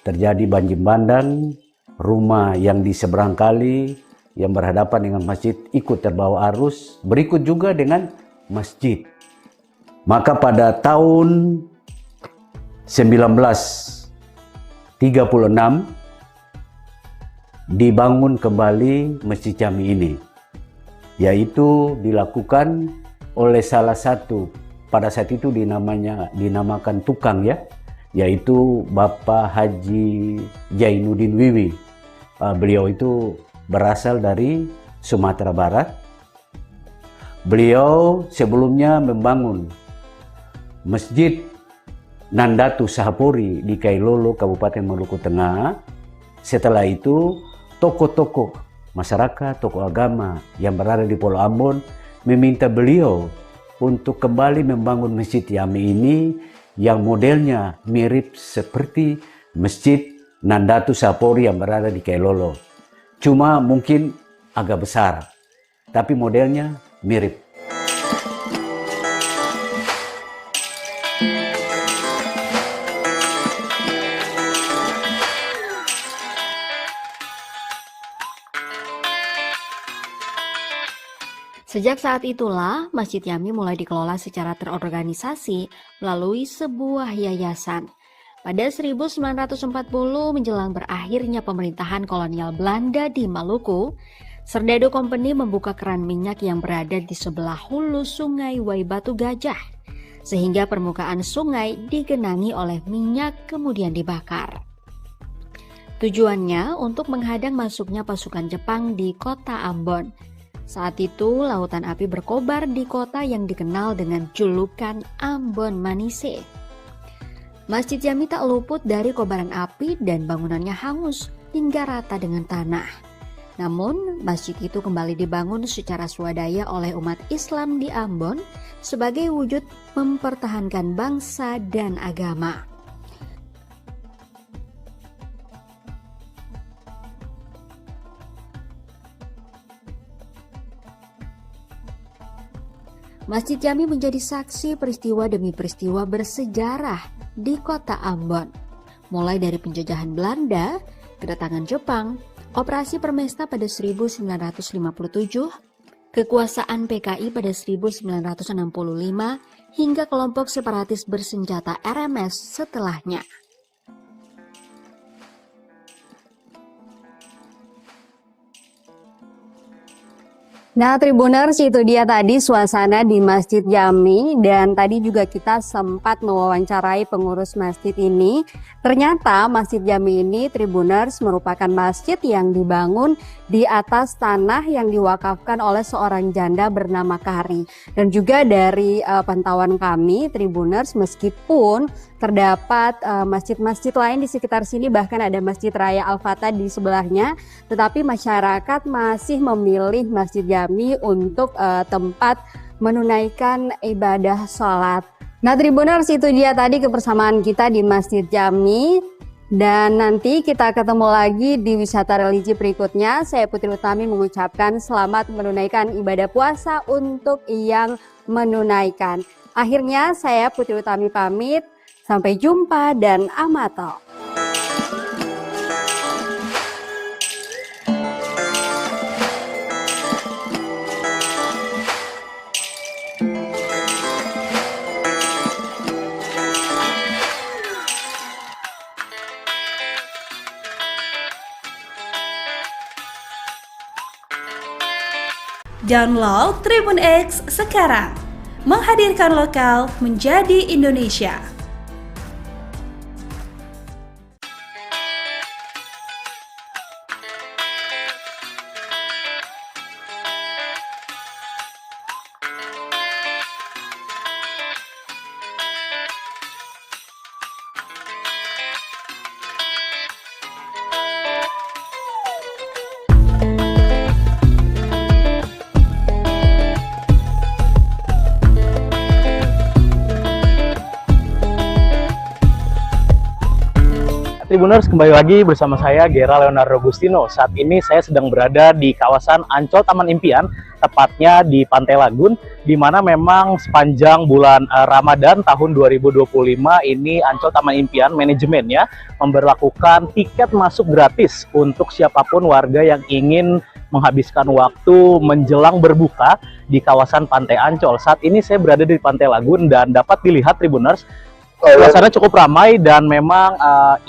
[SPEAKER 14] terjadi banjir bandang, rumah yang di seberang kali yang berhadapan dengan masjid ikut terbawa arus, berikut juga dengan masjid. Maka pada tahun 1936 dibangun kembali Masjid Jami ini, yaitu dilakukan oleh salah satu pada saat itu dinamakan tukang ya, yaitu Bapak Haji Jainuddin Wiwi. Beliau itu berasal dari Sumatera Barat. Beliau sebelumnya membangun Masjid Nandatu Sahapuri di Kailolo, Kabupaten Maluku Tengah. Setelah itu tokoh-tokoh masyarakat, tokoh agama yang berada di Pulau Ambon meminta beliau untuk kembali membangun Masjid Jami ini yang modelnya mirip seperti Masjid Nandatu Sahapuri yang berada di Kailolo. Cuma mungkin agak besar, tapi modelnya mirip.
[SPEAKER 13] Sejak saat itulah, Masjid Jami mulai dikelola secara terorganisasi melalui sebuah yayasan. Pada 1940 menjelang berakhirnya pemerintahan kolonial Belanda di Maluku, Serdadu Company membuka keran minyak yang berada di sebelah hulu sungai Waibatu Gajah, sehingga permukaan sungai digenangi oleh minyak kemudian dibakar. Tujuannya untuk menghadang masuknya pasukan Jepang di kota Ambon. Saat itu, lautan api berkobar di kota yang dikenal dengan julukan Ambon Manise. Masjid Jami tak luput dari kobaran api dan bangunannya hangus hingga rata dengan tanah. Namun, masjid itu kembali dibangun secara swadaya oleh umat Islam di Ambon sebagai wujud mempertahankan bangsa dan agama. Masjid Jami menjadi saksi peristiwa demi peristiwa bersejarah di kota Ambon. Mulai dari penjajahan Belanda, kedatangan Jepang, operasi Permesta pada 1957, kekuasaan PKI pada 1965, hingga kelompok separatis bersenjata RMS setelahnya.
[SPEAKER 15] Nah, Tribuners, itu dia tadi suasana di Masjid Jami, dan tadi juga kita sempat mewawancarai pengurus masjid ini. Ternyata Masjid Jami ini, Tribuners, merupakan masjid yang dibangun di atas tanah yang diwakafkan oleh seorang janda bernama Kari. Dan juga dari pantauan kami, Tribuners, meskipun terdapat masjid-masjid lain di sekitar sini, bahkan ada Masjid Raya Al-Fatah di sebelahnya, tetapi masyarakat masih memilih Masjid Jami untuk tempat menunaikan ibadah sholat. Nah, Tribuners, itu dia tadi kebersamaan kita di Masjid Jami, dan nanti kita ketemu lagi di wisata religi berikutnya. Saya Putri Utami mengucapkan selamat menunaikan ibadah puasa untuk yang menunaikan. Akhirnya saya Putri Utami pamit. Sampai jumpa dan amato.
[SPEAKER 11] Download Tribun X sekarang. Menghadirkan lokal menjadi Indonesia.
[SPEAKER 16] Tribuners, kembali lagi bersama saya Gera Leonardo Gustino. Saat ini saya sedang berada di kawasan Ancol Taman Impian, tepatnya di Pantai Lagun, di mana memang sepanjang bulan Ramadan tahun 2025 ini Ancol Taman Impian manajemennya memberlakukan tiket masuk gratis untuk siapapun warga yang ingin menghabiskan waktu menjelang berbuka di kawasan Pantai Ancol. Saat ini saya berada di Pantai Lagun dan dapat dilihat, Tribuners, suasana cukup ramai, dan memang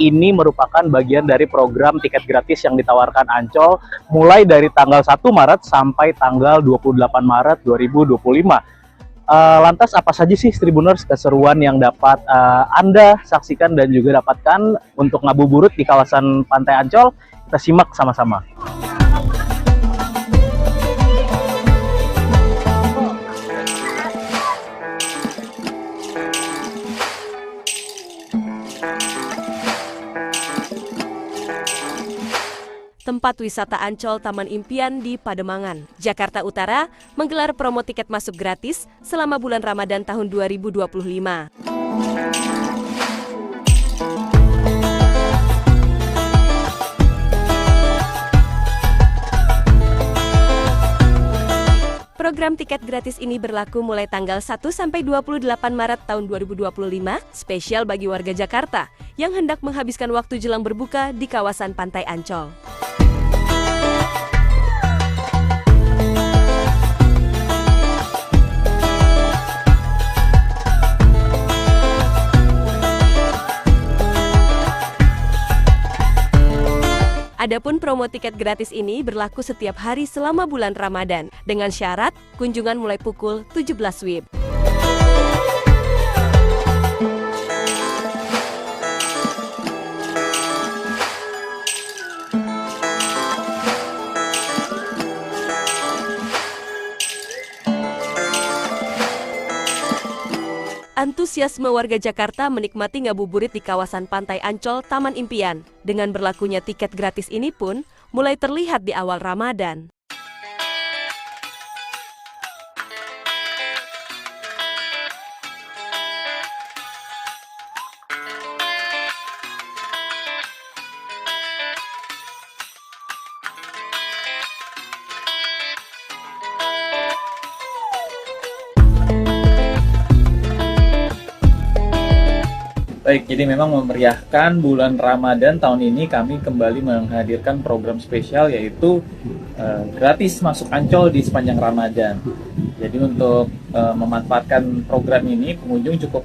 [SPEAKER 16] ini merupakan bagian dari program tiket gratis yang ditawarkan Ancol mulai dari tanggal 1 Maret sampai tanggal 28 Maret 2025. Lantas apa saja sih, Tribuners, keseruan yang dapat Anda saksikan dan juga dapatkan untuk ngabuburit di kawasan Pantai Ancol? Kita simak sama-sama.
[SPEAKER 17] Tempat wisata Ancol Taman Impian di Pademangan, Jakarta Utara menggelar promo tiket masuk gratis selama bulan Ramadan tahun 2025. Program tiket gratis ini berlaku mulai tanggal 1 sampai 28 Maret tahun 2025, spesial bagi warga Jakarta yang hendak menghabiskan waktu jelang berbuka di kawasan Pantai Ancol. Adapun promo tiket gratis ini berlaku setiap hari selama bulan Ramadan, dengan syarat kunjungan mulai pukul 17 WIB. Antusiasme warga Jakarta menikmati ngabuburit di kawasan Pantai Ancol, Taman Impian. Dengan berlakunya tiket gratis ini pun mulai terlihat di awal Ramadan.
[SPEAKER 18] Baik, jadi memang memeriahkan bulan Ramadan tahun ini kami kembali menghadirkan program spesial yaitu gratis masuk Ancol di sepanjang Ramadan. Jadi untuk memanfaatkan program ini pengunjung cukup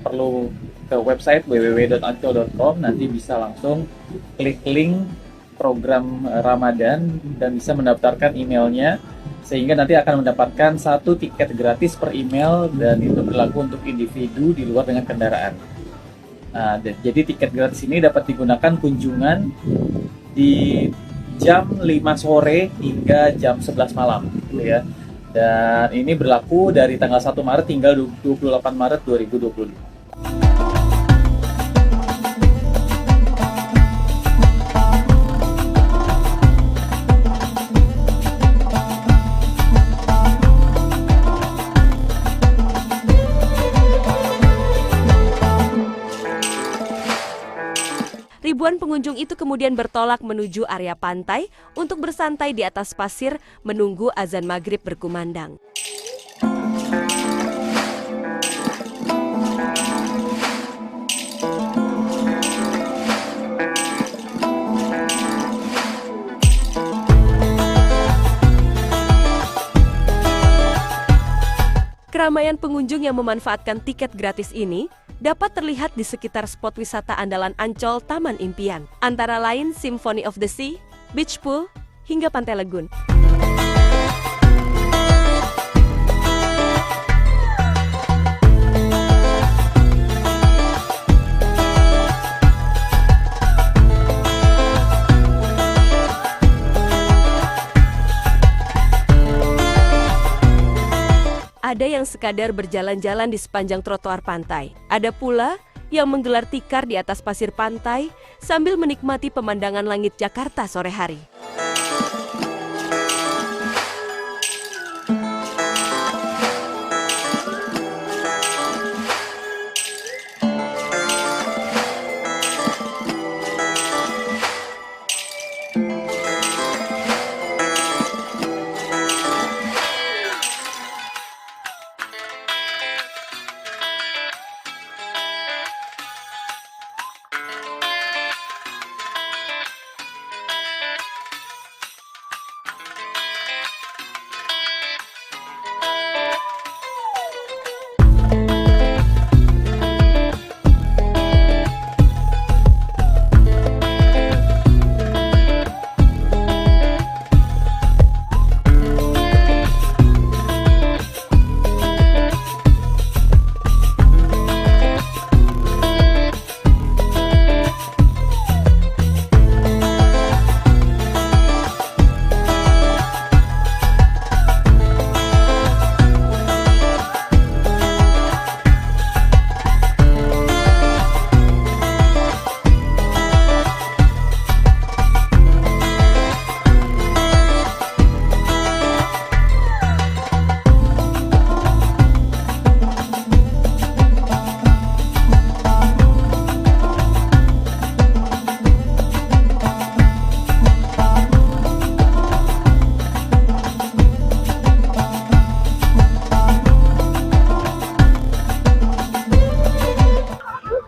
[SPEAKER 18] perlu ke website www.ancol.com, nanti bisa langsung klik link program Ramadan dan bisa mendaftarkan emailnya sehingga nanti akan mendapatkan 1 tiket gratis per email dan itu berlaku untuk individu di luar dengan kendaraan. Nah, jadi tiket gratis ini dapat digunakan kunjungan di jam 5 sore hingga jam 11 malam gitu ya. Dan ini berlaku dari tanggal 1 Maret hingga 28 Maret 2025.
[SPEAKER 17] Ribuan pengunjung itu kemudian bertolak menuju area pantai untuk bersantai di atas pasir menunggu azan maghrib berkumandang. Keramaian pengunjung yang memanfaatkan tiket gratis ini dapat terlihat di sekitar spot wisata andalan Ancol Taman Impian, antara lain Symphony of the Sea, Beach Pool, hingga Pantai Lagun. Ada yang sekadar berjalan-jalan di sepanjang trotoar pantai. Ada pula yang menggelar tikar di atas pasir pantai sambil menikmati pemandangan langit Jakarta sore hari.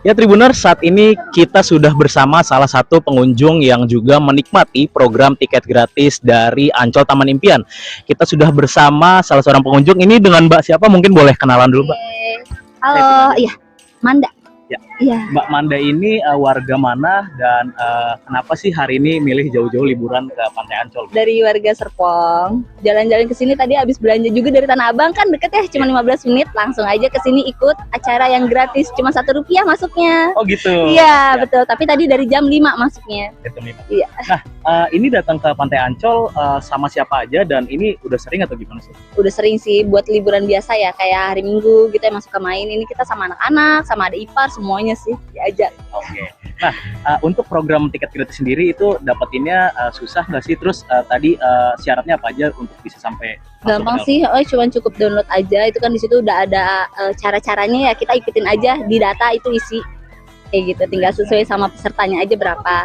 [SPEAKER 16] Ya Tribuners, saat ini kita sudah bersama salah satu pengunjung yang juga menikmati program tiket gratis dari Ancol Taman Impian. Kita sudah bersama salah seorang pengunjung. Ini dengan Mbak siapa? Mungkin boleh kenalan dulu, Mbak.
[SPEAKER 19] Halo, iya, Manda.
[SPEAKER 16] Ya.
[SPEAKER 15] Iya.
[SPEAKER 16] Mbak Manda ini warga mana dan kenapa sih hari ini milih jauh-jauh liburan ke Pantai Ancol?
[SPEAKER 19] Dari warga Serpong. Jalan-jalan ke sini tadi habis belanja juga dari Tanah Abang, kan deket ya, cuma 15 menit. Langsung aja ke sini ikut acara yang gratis, cuma Rp1 masuknya.
[SPEAKER 16] Oh gitu.
[SPEAKER 19] Iya, betul. Tapi tadi dari jam 5 masuknya. Iya.
[SPEAKER 16] Nah, ini datang ke Pantai Ancol sama siapa aja dan ini udah sering atau gimana sih?
[SPEAKER 19] Udah sering sih buat liburan biasa ya, kayak hari Minggu gitu yang masuk ke main. Ini kita sama anak-anak, sama ada ipar, semuanya sih diajak.
[SPEAKER 16] Oke. Nah, untuk program tiket gratis sendiri itu dapetinnya susah nggak sih? Terus tadi syaratnya apa aja untuk bisa sampai?
[SPEAKER 19] Gampang sih, cuman cukup download aja. Itu kan di situ udah ada cara-caranya ya, kita ikutin aja di data itu isi kayak gitu. Tinggal sesuai sama pesertanya aja berapa.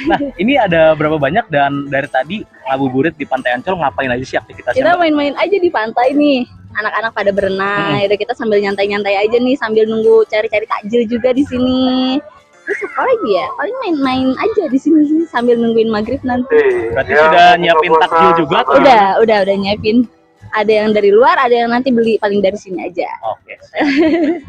[SPEAKER 16] Nah, ini ada berapa banyak dan dari tadi ngabuburit di Pantai Ancol ngapain aja sih aktivitasnya?
[SPEAKER 19] Kita main-main aja di pantai nih. Anak-anak pada berenang, ya udah kita sambil nyantai-nyantai aja nih sambil nunggu cari-cari takjil juga di sini. Terus apa lagi ya? Paling main-main aja di sini sambil nungguin maghrib nanti.
[SPEAKER 16] Berarti sudah nyiapin takjil juga atau?
[SPEAKER 19] Udah nyiapin. Ada yang dari luar, ada yang nanti beli paling dari sini aja.
[SPEAKER 16] Oke.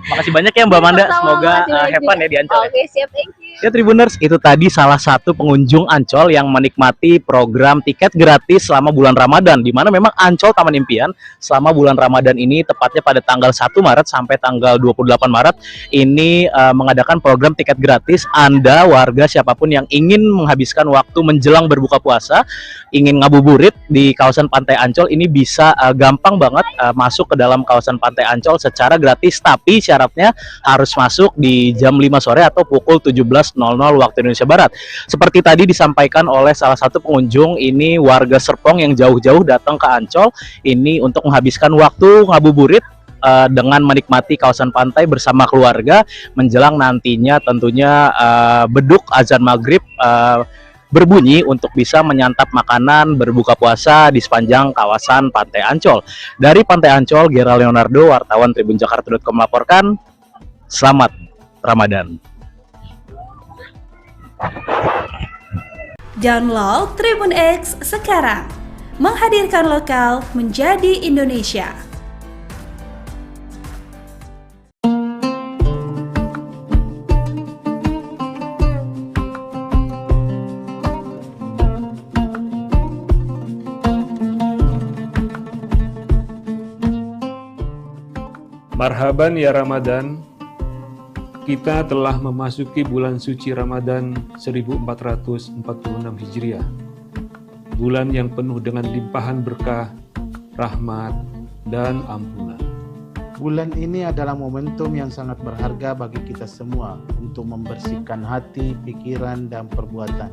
[SPEAKER 16] Makasih banyak ya Mbak Manda. Semoga have fun ya di Ancol.
[SPEAKER 19] Oke, siap, thank you.
[SPEAKER 16] Ya Tribuners, itu tadi salah satu pengunjung Ancol yang menikmati program tiket gratis selama bulan Ramadan, di mana memang Ancol Taman Impian selama bulan Ramadan ini tepatnya pada tanggal 1 Maret sampai tanggal 28 Maret ini mengadakan program tiket gratis. Anda warga siapapun yang ingin menghabiskan waktu menjelang berbuka puasa, ingin ngabuburit di kawasan Pantai Ancol ini bisa gampang banget masuk ke dalam kawasan Pantai Ancol secara gratis, tapi syaratnya harus masuk di jam 5 sore atau pukul 17.00 waktu Indonesia Barat. Seperti tadi disampaikan oleh salah satu pengunjung, ini warga Serpong yang jauh-jauh datang ke Ancol ini untuk menghabiskan waktu ngabuburit dengan menikmati kawasan pantai bersama keluarga menjelang nantinya tentunya beduk azan maghrib berbunyi untuk bisa menyantap makanan berbuka puasa di sepanjang kawasan Pantai Ancol. Dari Pantai Ancol, Gera Leonardo, wartawan tribunjakarta.com melaporkan. Selamat Ramadan.
[SPEAKER 11] Download Tribun X sekarang. Menghadirkan lokal menjadi Indonesia.
[SPEAKER 9] Marhaban ya Ramadan, kita telah memasuki bulan suci Ramadan 1446 Hijriah. Bulan yang penuh dengan limpahan berkah, rahmat, dan ampunan.
[SPEAKER 4] Bulan ini adalah momentum yang sangat berharga bagi kita semua untuk membersihkan hati, pikiran, dan perbuatan.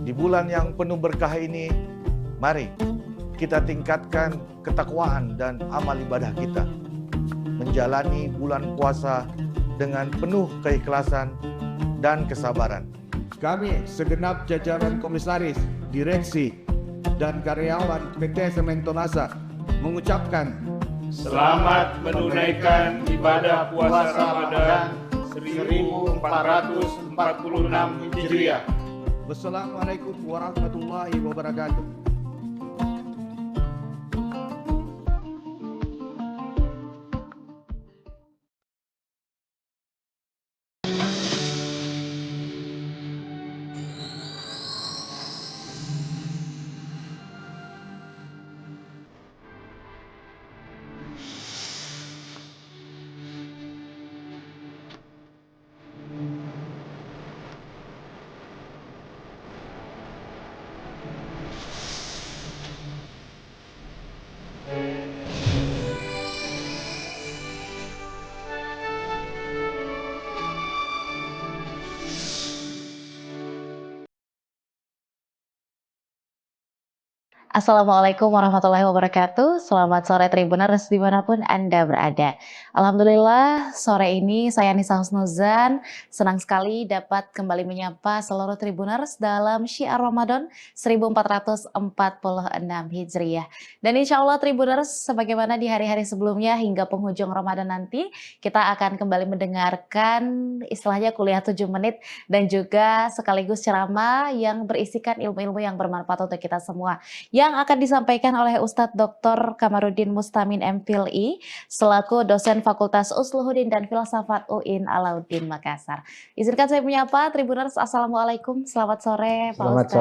[SPEAKER 5] Di bulan yang penuh berkah ini, mari kita tingkatkan ketakwaan dan amal ibadah kita. Menjalani bulan puasa dengan penuh keikhlasan dan kesabaran.
[SPEAKER 6] Kami segenap jajaran komisaris, direksi, dan karyawan PT Sementonasa mengucapkan
[SPEAKER 3] selamat menunaikan ibadah puasa Ramadan 1446 Hijriah.
[SPEAKER 6] Wassalamualaikum warahmatullahi wabarakatuh.
[SPEAKER 7] Assalamualaikum warahmatullahi wabarakatuh. Selamat sore Tribuners dimanapun Anda berada. Alhamdulillah sore ini saya Nisa Husnuzan senang sekali dapat kembali menyapa seluruh Tribuners dalam Syiar Ramadan 1446 Hijriah. Dan insya Allah Tribuners sebagaimana di hari-hari sebelumnya hingga penghujung Ramadan nanti kita akan kembali mendengarkan istilahnya kuliah 7 menit dan juga sekaligus ceramah yang berisikan ilmu-ilmu yang bermanfaat untuk kita semua. Yang yang akan disampaikan oleh Ustadz Dr. Kamarudin Mustamin MPhilI selaku dosen Fakultas Usluhuddin dan Filsafat UIN Alauddin Makassar. Izinkan saya menyapa Tribuners, Assalamualaikum, selamat sore Pak Ustadz.